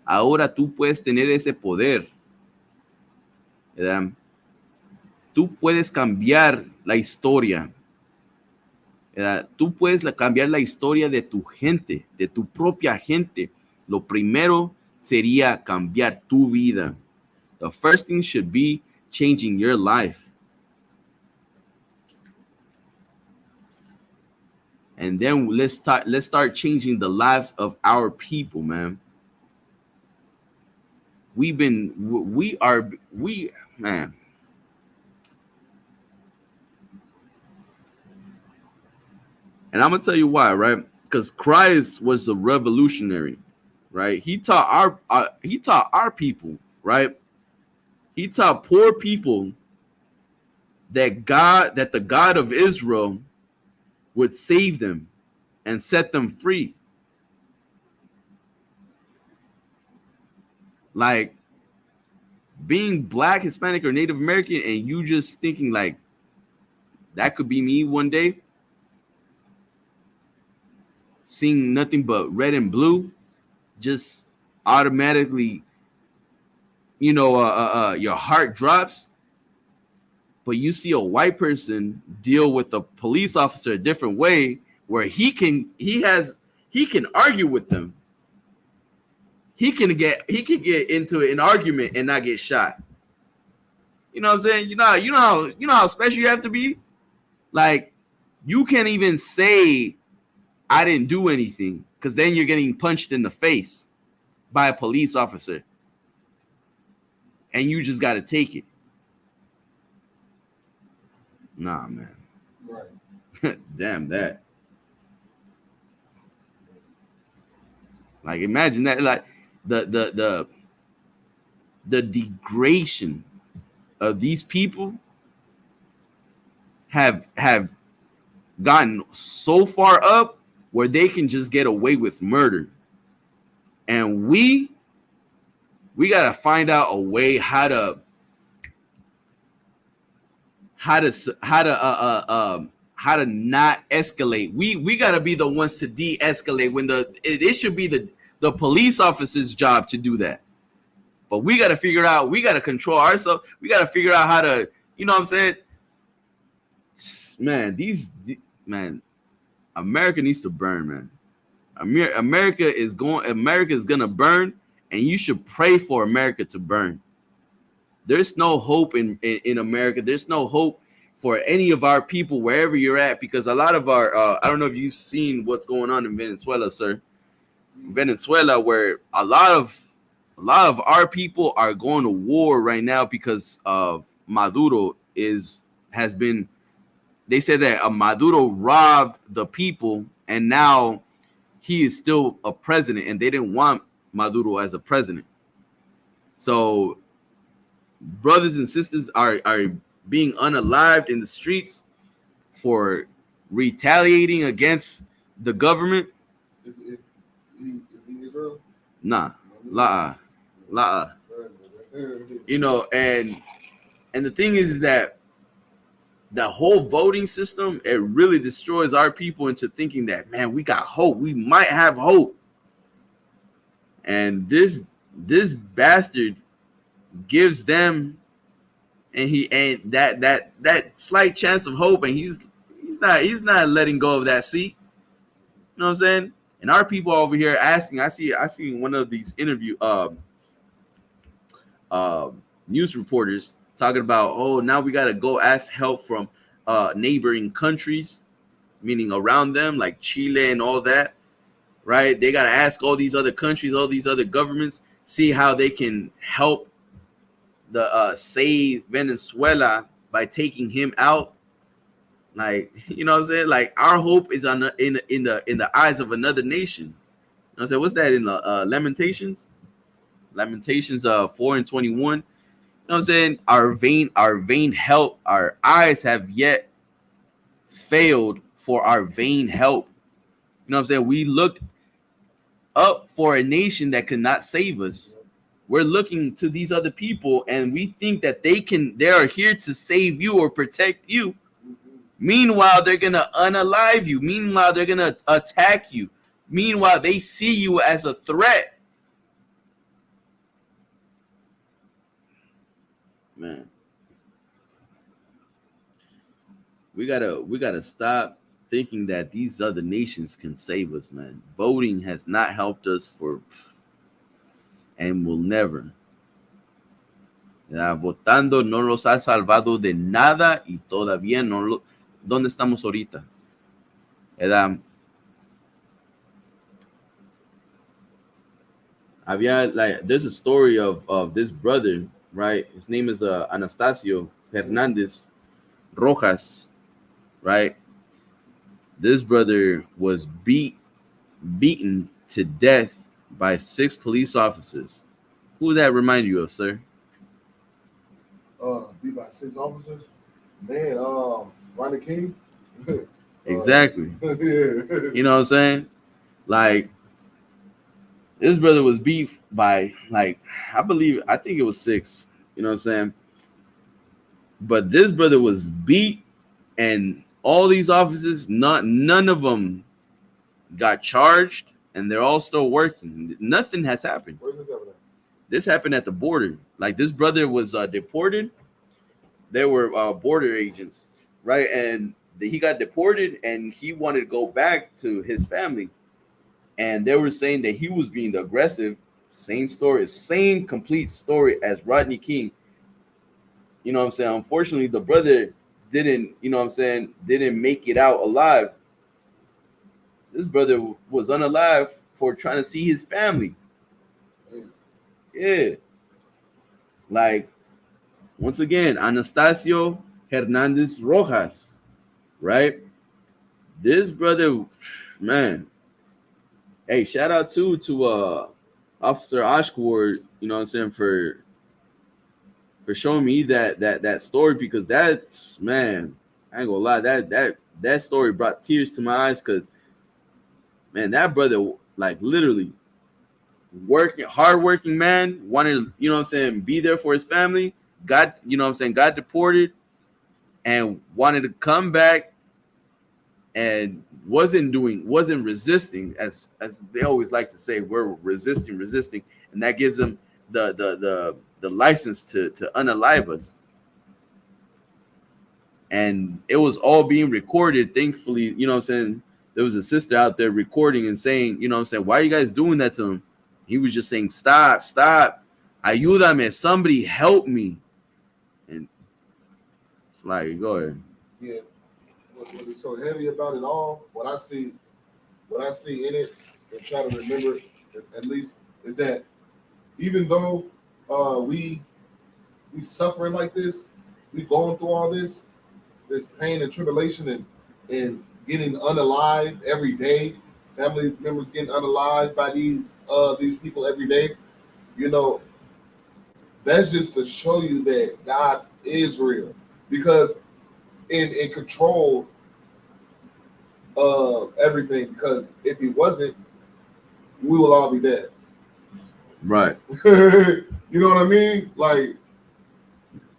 Ahora tú puedes tener ese poder ¿verdad? Tú puedes cambiar la historia, ¿verdad? Tú puedes cambiar la historia de tu gente, de tu propia gente. Lo primero sería cambiar tu vida. The first thing should be changing your life. And then let's start changing the lives of our people, man. Man. And I'm gonna tell you why, right? Because Christ was a revolutionary, right? He taught our people, right? He taught poor people that the God of Israel would save them and set them free. Like being Black, Hispanic, or Native American, and you just thinking like that could be me one day, seeing nothing but red and blue, just automatically, your heart drops. But you see a white person deal with a police officer a different way, where he can argue with them. He can get into an argument and not get shot. You know what I'm saying? You know how special you have to be. Like, you can't even say I didn't do anything, because then you're getting punched in the face by a police officer, and you just got to take it. Nah, man. Right. Damn that. Like, imagine that. Like the degradation of these people have gotten so far up where they can just get away with murder, and we gotta find out a way how to not escalate. We gotta be the ones to de-escalate when it should be the police officer's job to do that. But we gotta figure out, we gotta control ourselves. We gotta figure out how to, you know what I'm saying? Man, America needs to burn, man. America is gonna burn, and you should pray for America to burn. There's no hope in America. There's no hope for any of our people, wherever you're at, because a lot of our I don't know if you've seen what's going on in Venezuela, sir. Venezuela, where a lot of our people are going to war right now because of Maduro has been. They said that Maduro robbed the people, and now he is still a president, and they didn't want Maduro as a president. So brothers and sisters are being unalived in the streets for retaliating against the government. Is he Israel? Nah, la. You know, and the thing is that the whole voting system, it really destroys our people into thinking that, man, we got hope. We might have hope. And this bastard gives them and that slight chance of hope, and he's not letting go of that seat. You know what I'm saying? And our people are over here asking. I see one of these interview news reporters talking about, oh, now we got to go ask help from neighboring countries, meaning around them, like Chile and all that, right? They got to ask all these other countries, all these other governments, see how they can help save Venezuela by taking him out. Like, you know what I'm saying? Like, our hope is in the eyes of another nation. You know what I'm saying? What's that in Lamentations? Lamentations 4:21. You know what I'm saying? Our vain help, our eyes have yet failed for our vain help. You know what I'm saying? We looked up for a nation that could not save us. We're looking to these other people, and we think that they are here to save you or protect you. Meanwhile, they're gonna unalive you. Meanwhile, they're gonna attack you. Meanwhile, they see you as a threat. man, we gotta stop thinking that these other nations can save us, man. Voting has not helped us and will never. Votando no los ha salvado de nada y todavía no lo. ¿Dónde estamos ahorita? There's a story of this brother, right? His name is Anastasio Hernandez Rojas, right? This brother was beaten to death by 6 police officers. Who does that remind you of, sir? Beat by 6 officers? Man, Ronnie King? Exactly. Yeah. You know what I'm saying? Like, this brother was beat by, like, I think it was 6. You know what I'm saying? But this brother was beat, and all these officers, none of them got charged, and they're all still working. Nothing has happened. Where's this happening? This happened at the border. Like, this brother was deported. They were border agents, right? And he got deported, and he wanted to go back to his family. And they were saying that he was being aggressive. Same story, same complete story as Rodney King. You know what I'm saying? Unfortunately, the brother didn't, you know what I'm saying, didn't make it out alive. This brother was unalive for trying to see his family. Yeah. Like, once again, Anastasio Hernandez Rojas, right? This brother, man. Hey, shout out to Officer Ashkord, you know what I'm saying, for showing me that story, because that's, man, I ain't gonna lie, that story brought tears to my eyes, because, man, that brother, like, literally hardworking man, wanted, you know what I'm saying, be there for his family, got, you know what I'm saying, got deported, and wanted to come back, and wasn't resisting, as they always like to say, we're resisting, and that gives them the license to unalive us. And it was all being recorded, thankfully. You know what I'm saying, there was a sister out there recording and saying, you know what I'm saying, why are you guys doing that to him? He was just saying, stop, ayúdame, somebody help me. And it's like, go ahead. Yeah. What is so heavy about it all, what I see in it, and try to remember at least, is that even though we suffering like this, we going through all this pain and tribulation and getting unalived every day, family members getting unalived by these people every day, you know, that's just to show you that God is real, because in control of everything, because if he wasn't, we will all be dead. Right. You know what I mean? Like,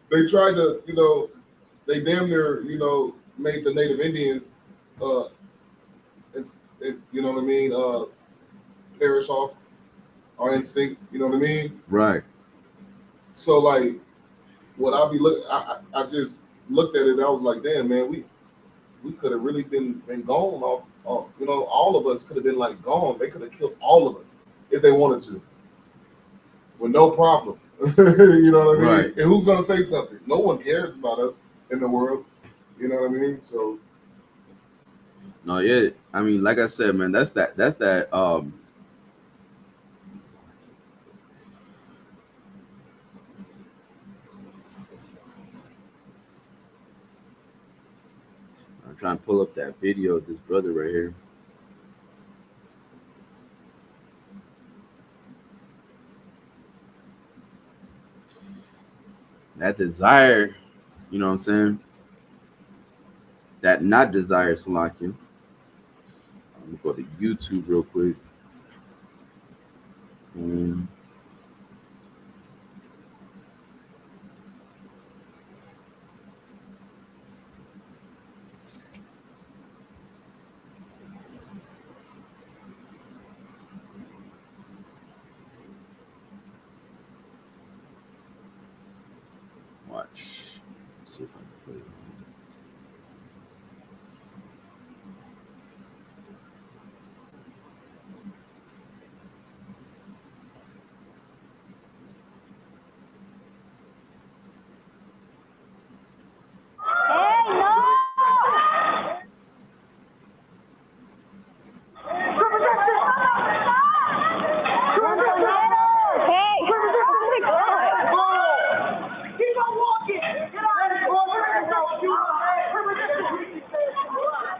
they tried to, you know, they damn near, you know, made the Native Indians you know what I mean, perish off our instinct, you know what I mean? Right. So, like, what I'll be looking, I just looked at it and I was like, damn, man, we could have really been gone off, you know, all of us could have been, like, gone. They could have killed all of us if they wanted to, with no problem. You know what I mean? Right. And who's gonna say something? No one cares about us in the world. You know what I mean? So, no, yeah. I mean, like I said, man, that's that. I'm trying to pull up that video of this brother right here. That desire, you know what I'm saying? That not desire, Salakia. I'm gonna go to YouTube real quick. Watch. Let's see if I can put it on.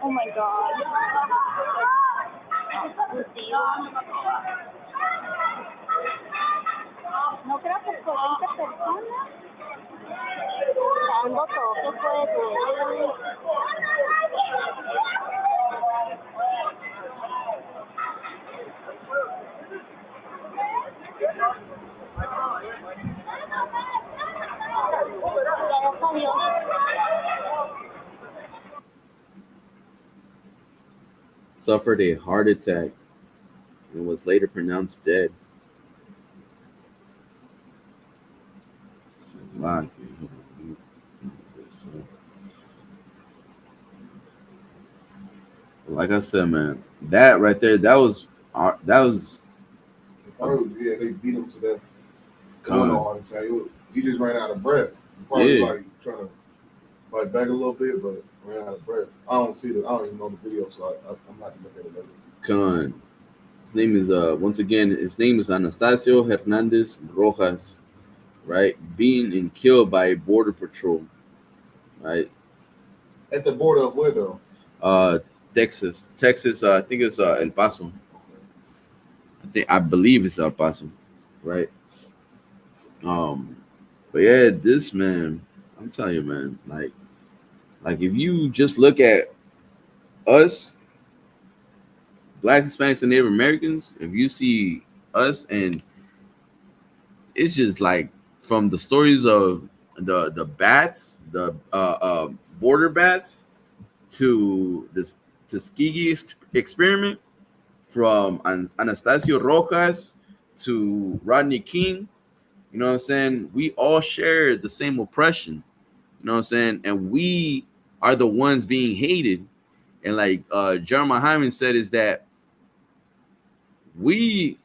Oh my God. No creo que por 20 personas. Dando todo, ¿qué puede Suffered a heart attack and was later pronounced dead. Like I said, man, that right there, that was Yeah, they beat him to death. Going on heart attack. He just ran out of breath. Probably like trying to fight back a little bit, but ran out of breath. I don't even know the video, so I'm not gonna look at it later. Con. His name is once again, his name is Anastasio Hernandez Rojas, right? Being and killed by Border Patrol, right? At the border of where though? Texas. I think it's El Paso. I believe it's El Paso, right? But yeah, this man, I'm telling you, man, like if you just look at us, Blacks, Hispanics, and Native Americans, if you see us, and it's just like from the stories of the bats, the border bats, to this Tuskegee experiment, from Anastasio Rojas to Rodney King, you know what I'm saying? We all share the same oppression, you know what I'm saying? And we are the ones being hated. And like Jeremiah Hyman said, is that we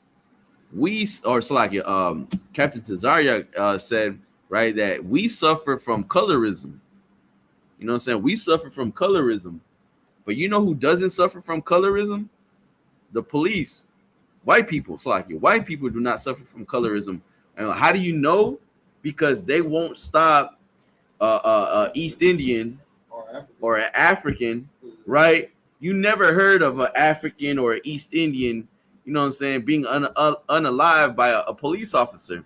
or Salakia, Captain Tazaria said, right, that we suffer from colorism. You know what I'm saying? We suffer from colorism. But you know who doesn't suffer from colorism? The police. White people, Salakia. White people do not suffer from colorism. And how do you know? Because they won't stop East Indian or an African, right? You never heard of an African or an East Indian, you know what I'm saying, being unalived by a police officer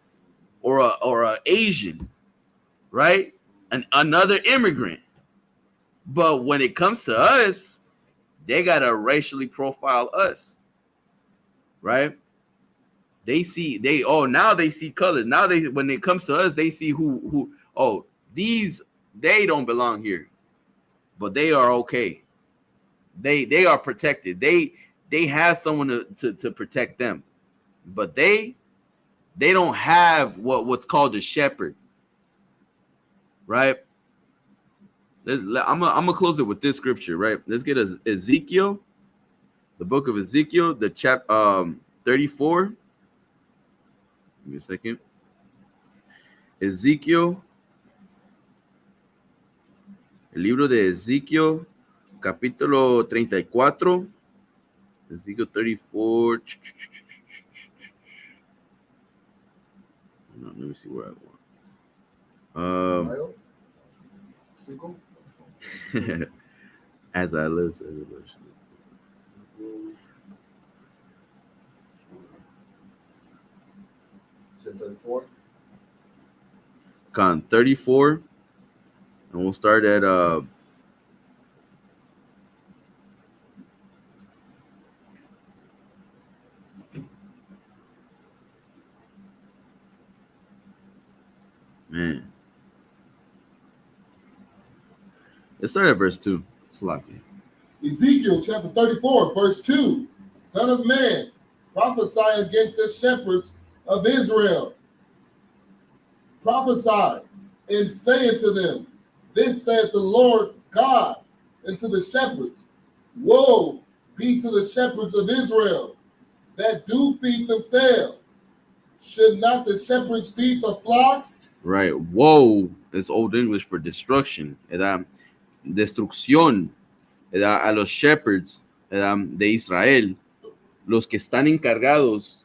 or a Asian, right? Another immigrant. But when it comes to us, they gotta racially profile us, right? Now they see color. Now when it comes to us, they see who these, they don't belong here, but they are okay. They are protected. They have someone to protect them, but they don't have what's called a shepherd, right? I'm gonna close it with this scripture, right? Let's get Ezekiel, the book of Ezekiel, the chapter 34. Give me a second. Ezekiel, el libro de Ezequiel, capítulo 34. Ezekiel 34. No, let me see where I want. As I live, says the Lord. 34. Con 34, and we'll start at man. Let's start at verse 2. Sloppy. Ezekiel chapter 34, verse 2. Son of man, prophesy against the shepherds of Israel. Prophesy and say unto them, This saith the Lord God unto the shepherds, Woe be to the shepherds of Israel that do feed themselves. Should not the shepherds feed the flocks? Right. Woe is Old English for destruction. ¿Verdad? Destrucción, ¿verdad? A los shepherds, ¿verdad? De Israel, los que están encargados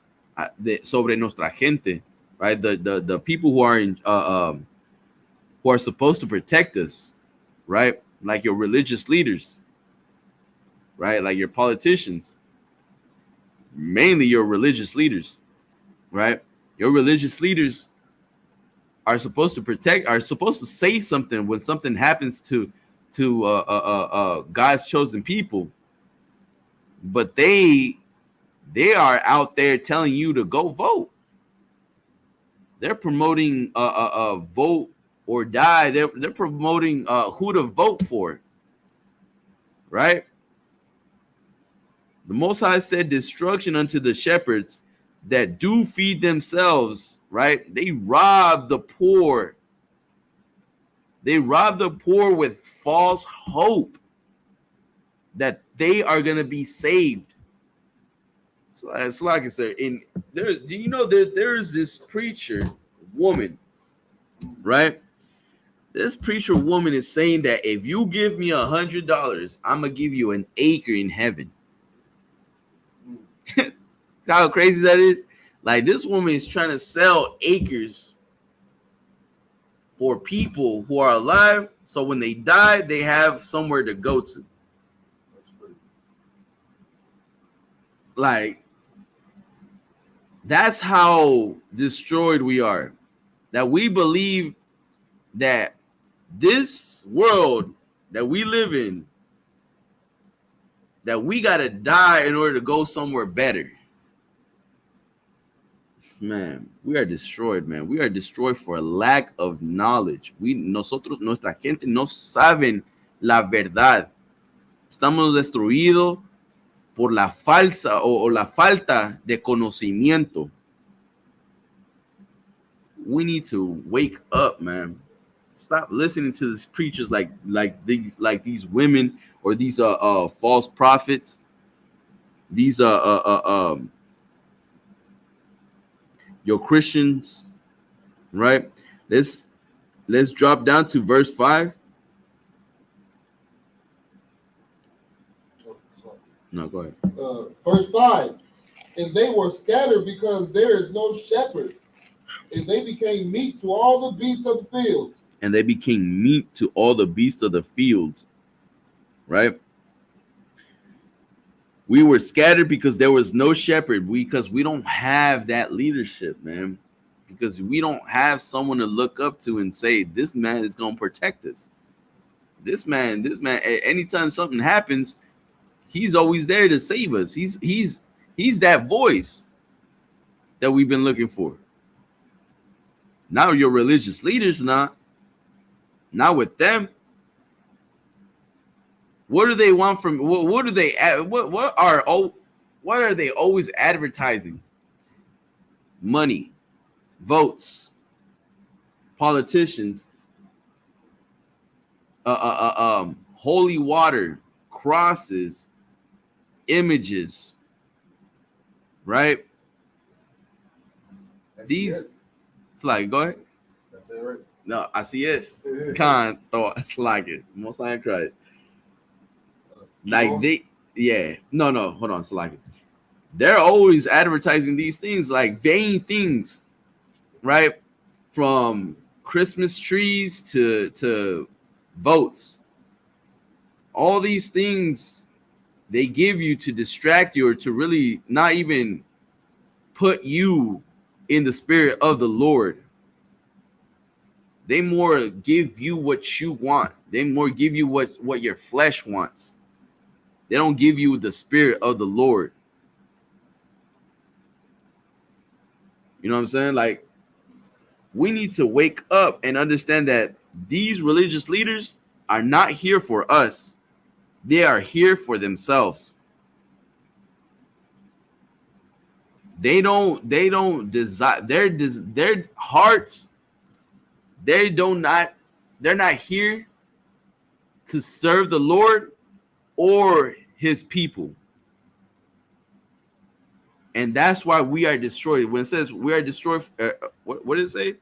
sobre nuestra gente, right? The people who are who are supposed to protect us, right? Like your religious leaders, right? Like your politicians, mainly your religious leaders, right? Your religious leaders are supposed to protect, are supposed to say something when something happens to God's chosen people, but they are out there telling you to go vote. They're promoting vote or die. They're promoting who to vote for, right? The Most High said, "Destruction unto the shepherds that do feed themselves," right? They rob the poor. They rob the poor with false hope that they are going to be saved. So it's like I said, do you know that there's this preacher woman, right? This preacher woman is saying that if you give me $100, I'm going to give you an acre in heaven. How crazy that is? Like, this woman is trying to sell acres for people who are alive, so when they die, they have somewhere to go to. Like, that's how destroyed we are. That we believe that this world that we live in, that we got to die in order to go somewhere better. Man, we are destroyed, man. We are destroyed for a lack of knowledge. Nuestra gente no saben la verdad. Estamos destruidos por la falsa o la falta de conocimiento. We need to wake up, man. Stop listening to these preachers like these women or these false prophets. These your Christians, right? Let's drop down to verse 5. No, go ahead. Verse 5. And they were scattered because there is no shepherd, and they became meat to all the beasts of the field. And they became meat to all the beasts of the fields, right? We were scattered because there was no shepherd. Because we don't have that leadership, man. Because we don't have someone to look up to and say, this man is going to protect us. This man, anytime something happens, he's always there to save us. He's that voice that we've been looking for. Now your religious leaders not with them. What do they want from? What are they always advertising? Money, votes, politicians, holy water, crosses, images, right? These, it's like, go ahead. That's it, right? No, así es. Canto, it's like it. Most I cried. Like hold on, it's like it. They're always advertising these things like vain things, right? From Christmas trees to votes. All these things they give you to distract you or to really not even put you in the spirit of the Lord. They more give you what you want. They more give you what your flesh wants. They don't give you the spirit of the Lord. You know what I'm saying? Like, we need to wake up and understand that these religious leaders are not here for us. They are here for themselves. They don't desire their hearts they're not here to serve the Lord or his people. And that's why we are destroyed. When it says we are destroyed, what does it say?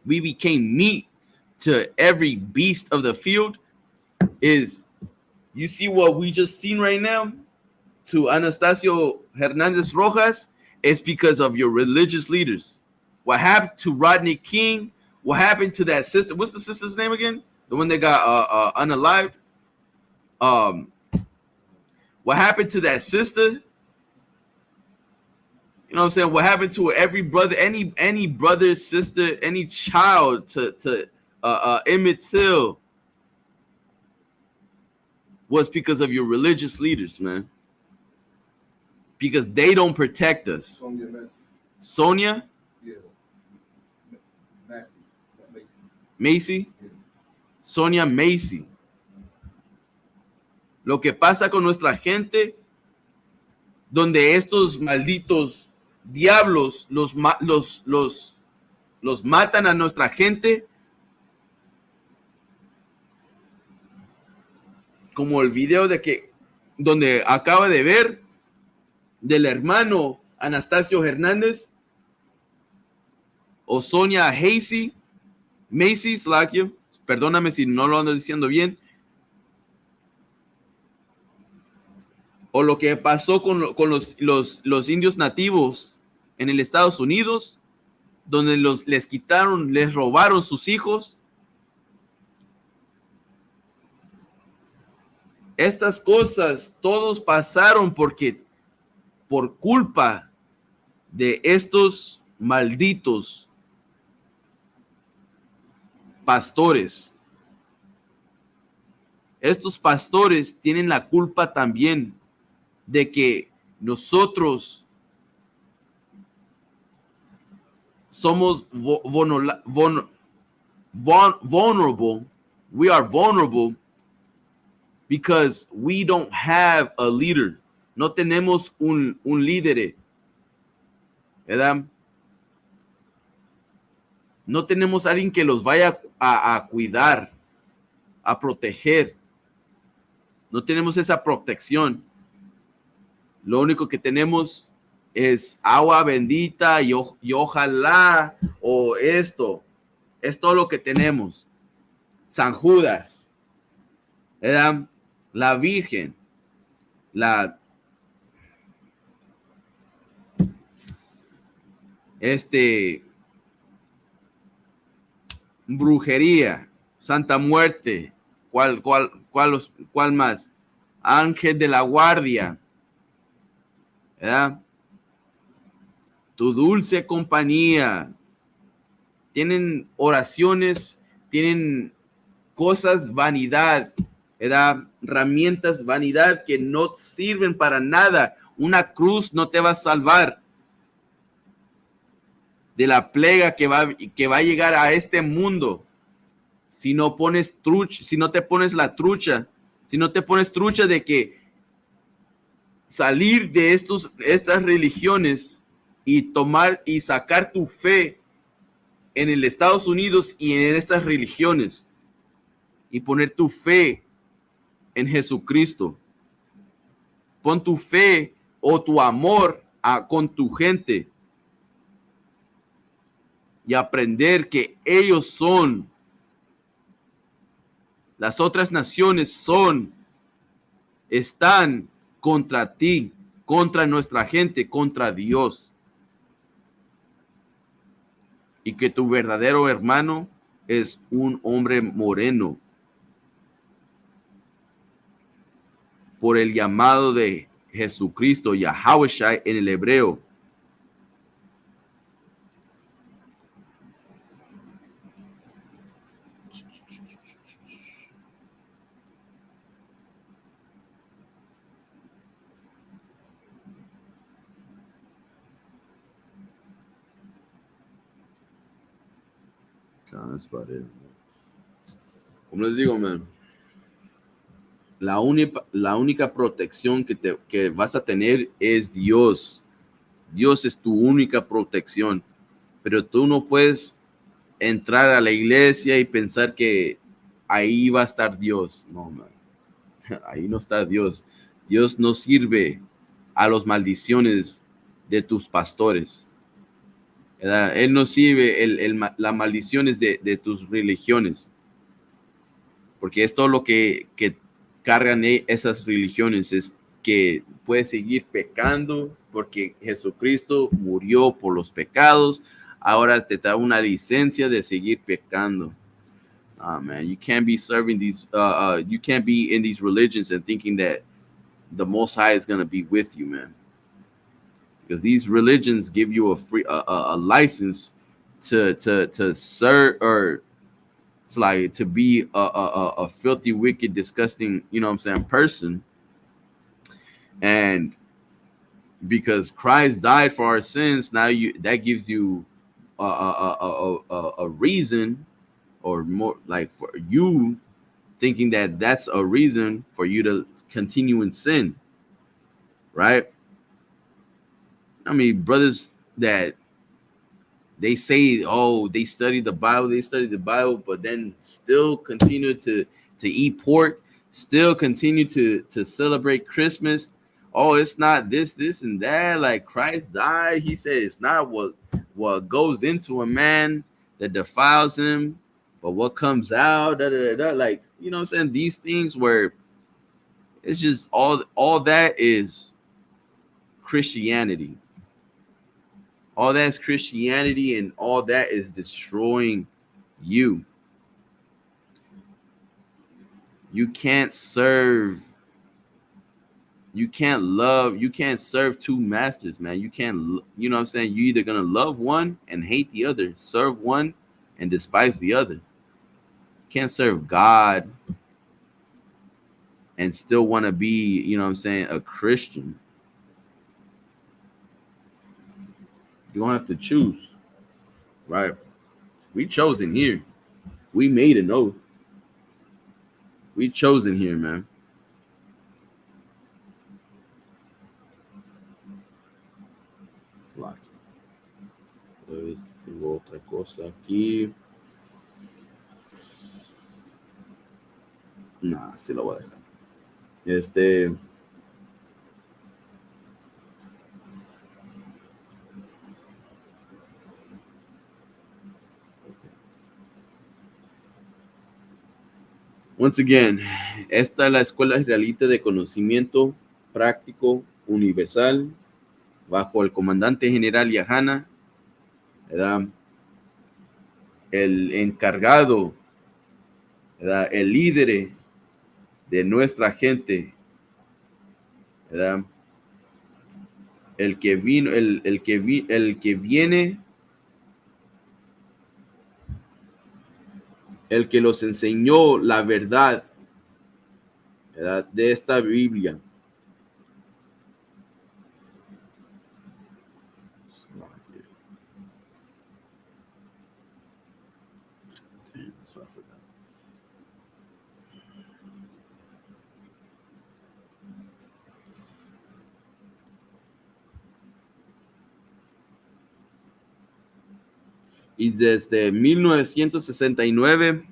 We became meat to every beast of the field. Is, you see what we just seen right now to Anastasio Hernandez Rojas is because of your religious leaders. What happened to Rodney King? What happened to that sister? What's the sister's name again? The one that got unalived. What happened to that sister? You know what I'm saying? What happened to every brother, any brother, sister, any child to Emmett Till was because of your religious leaders, man. Because they don't protect us. Sonia? Yeah. Macy? Yeah. Sonia Macy. Lo que pasa con nuestra gente, donde estos malditos diablos los matan a nuestra gente, como el video donde acaba de ver del hermano Anastasio Hernández o Sonia Macy, Slackio, perdóname si no lo ando diciendo bien, o lo que pasó con los indios nativos en el Estados Unidos, donde les robaron sus hijos. Estas cosas todos pasaron por culpa de estos malditos pastores. Estos pastores tienen la culpa también de que nosotros somos vulnerable. We are vulnerable because we don't have a leader. No tenemos un líder, ¿verdad? No tenemos a alguien que los vaya a cuidar, a proteger. No tenemos esa protección. Lo único que tenemos es agua bendita y ojalá, o esto. Es todo lo que tenemos. San Judas, ¿verdad? La Virgen, brujería, Santa Muerte, ¿cuál más? Ángel de la Guardia, ¿verdad? Tu dulce compañía. Tienen oraciones, tienen cosas vanidad, ¿verdad? Herramientas vanidad que no sirven para nada. Una cruz no te va a salvar de la plaga que va a llegar a este mundo si no pones trucha, si no te pones la trucha, si no te pones trucha de que salir de estas religiones y tomar y sacar tu fe en el Estados Unidos y en estas religiones y poner tu fe en Jesucristo. Pon tu fe o tu amor con tu gente y aprender que ellos son, las otras naciones están contra ti, contra nuestra gente, contra Dios. Y que tu verdadero hermano es un hombre moreno por el llamado de Jesucristo, Yahawashi en el hebreo. That's about it. Como les digo, man, la única protección que vas a tener es Dios. Dios es tu única protección, pero tú no puedes entrar a la iglesia y pensar que ahí va a estar Dios. No, man. Ahí no está Dios. Dios no sirve a las maldiciones de tus pastores, ¿verdad? Él no sirve las maldiciones de tus religiones, porque es todo lo que cargan esas religiones, es que puedes seguir pecando porque Jesucristo murió por los pecados. Ahora te da una licencia de seguir pecando. Oh, man, you can't be serving these. You can't be in these religions and thinking that the Most High is gonna be with you, man. Because these religions give you a free a license to serve, or it's like to be a filthy, wicked, disgusting, you know what I'm saying, person. And because Christ died for our sins, now that gives you a reason, or more like for you thinking that that's a reason for you to continue in sin, right? I mean, brothers that they say, oh, they study the Bible, but then still continue to eat pork, still continue to celebrate Christmas. Oh, it's not this and that. Like, Christ died. He said it's not what goes into a man that defiles him, but what comes out. Like, you know what I'm saying? These things where it's just all that is Christianity. All that's Christianity, and all that is destroying you. You can't serve. You can't serve two masters, man. You can't, you know what I'm saying? You're either going to love one and hate the other, serve one and despise the other. You can't serve God and still want to be, you know what I'm saying, a Christian. You don't have to choose, right? We chosen here. We made an oath. We chosen here, man. Slack. Entonces, tengo otra cosa aquí. Nah, sí lo voy a dejar. Once again, esta es la Escuela Israelita de Conocimiento Práctico Universal, bajo el comandante general Yahana, ¿verdad? El encargado, ¿verdad? El líder de nuestra gente, ¿verdad? El que vino, el que viene, el que los enseñó la verdad, ¿verdad? De esta Biblia. Y desde 1969,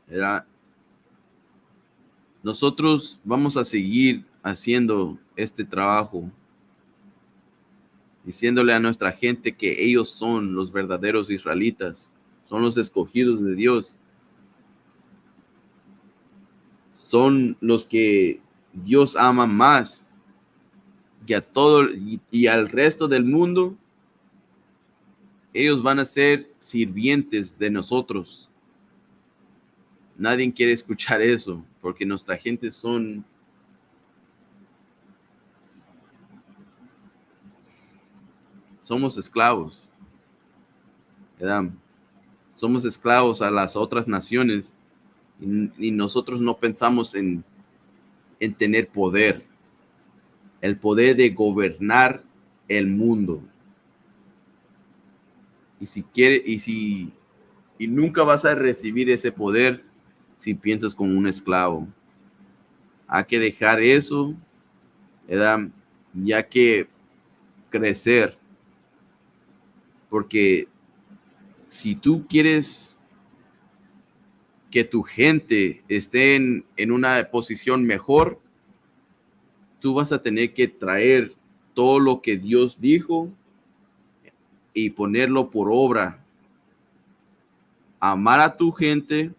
¿verdad? Nosotros vamos a seguir haciendo este trabajo, diciéndole a nuestra gente que ellos son los verdaderos israelitas, son los escogidos de Dios, son los que Dios ama más que a todo y al resto del mundo. Ellos van a ser sirvientes de nosotros. Nadie quiere escuchar eso, porque nuestra gente somos esclavos, ¿verdad? Somos esclavos a las otras naciones, y nosotros no pensamos en tener poder, el poder de gobernar el mundo. Y nunca vas a recibir ese poder si piensas como un esclavo. Hay que dejar eso, ¿verdad? Ya que crecer, porque si tú quieres que tu gente esté en una posición mejor, tú vas a tener que traer todo lo que Dios dijo y ponerlo por obra. Amar a tu gente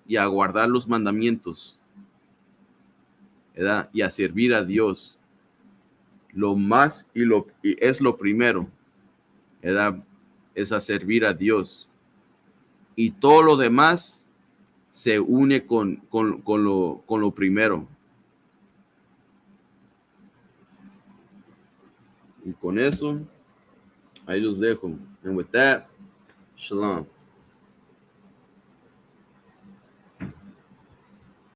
y a guardar los mandamientos, ¿verdad? Y a servir a Dios. Lo más y es lo primero, ¿verdad? Es a servir a Dios. Y todo lo demás se une con lo primero. Y con eso, ahí los dejo. And with that, shalom.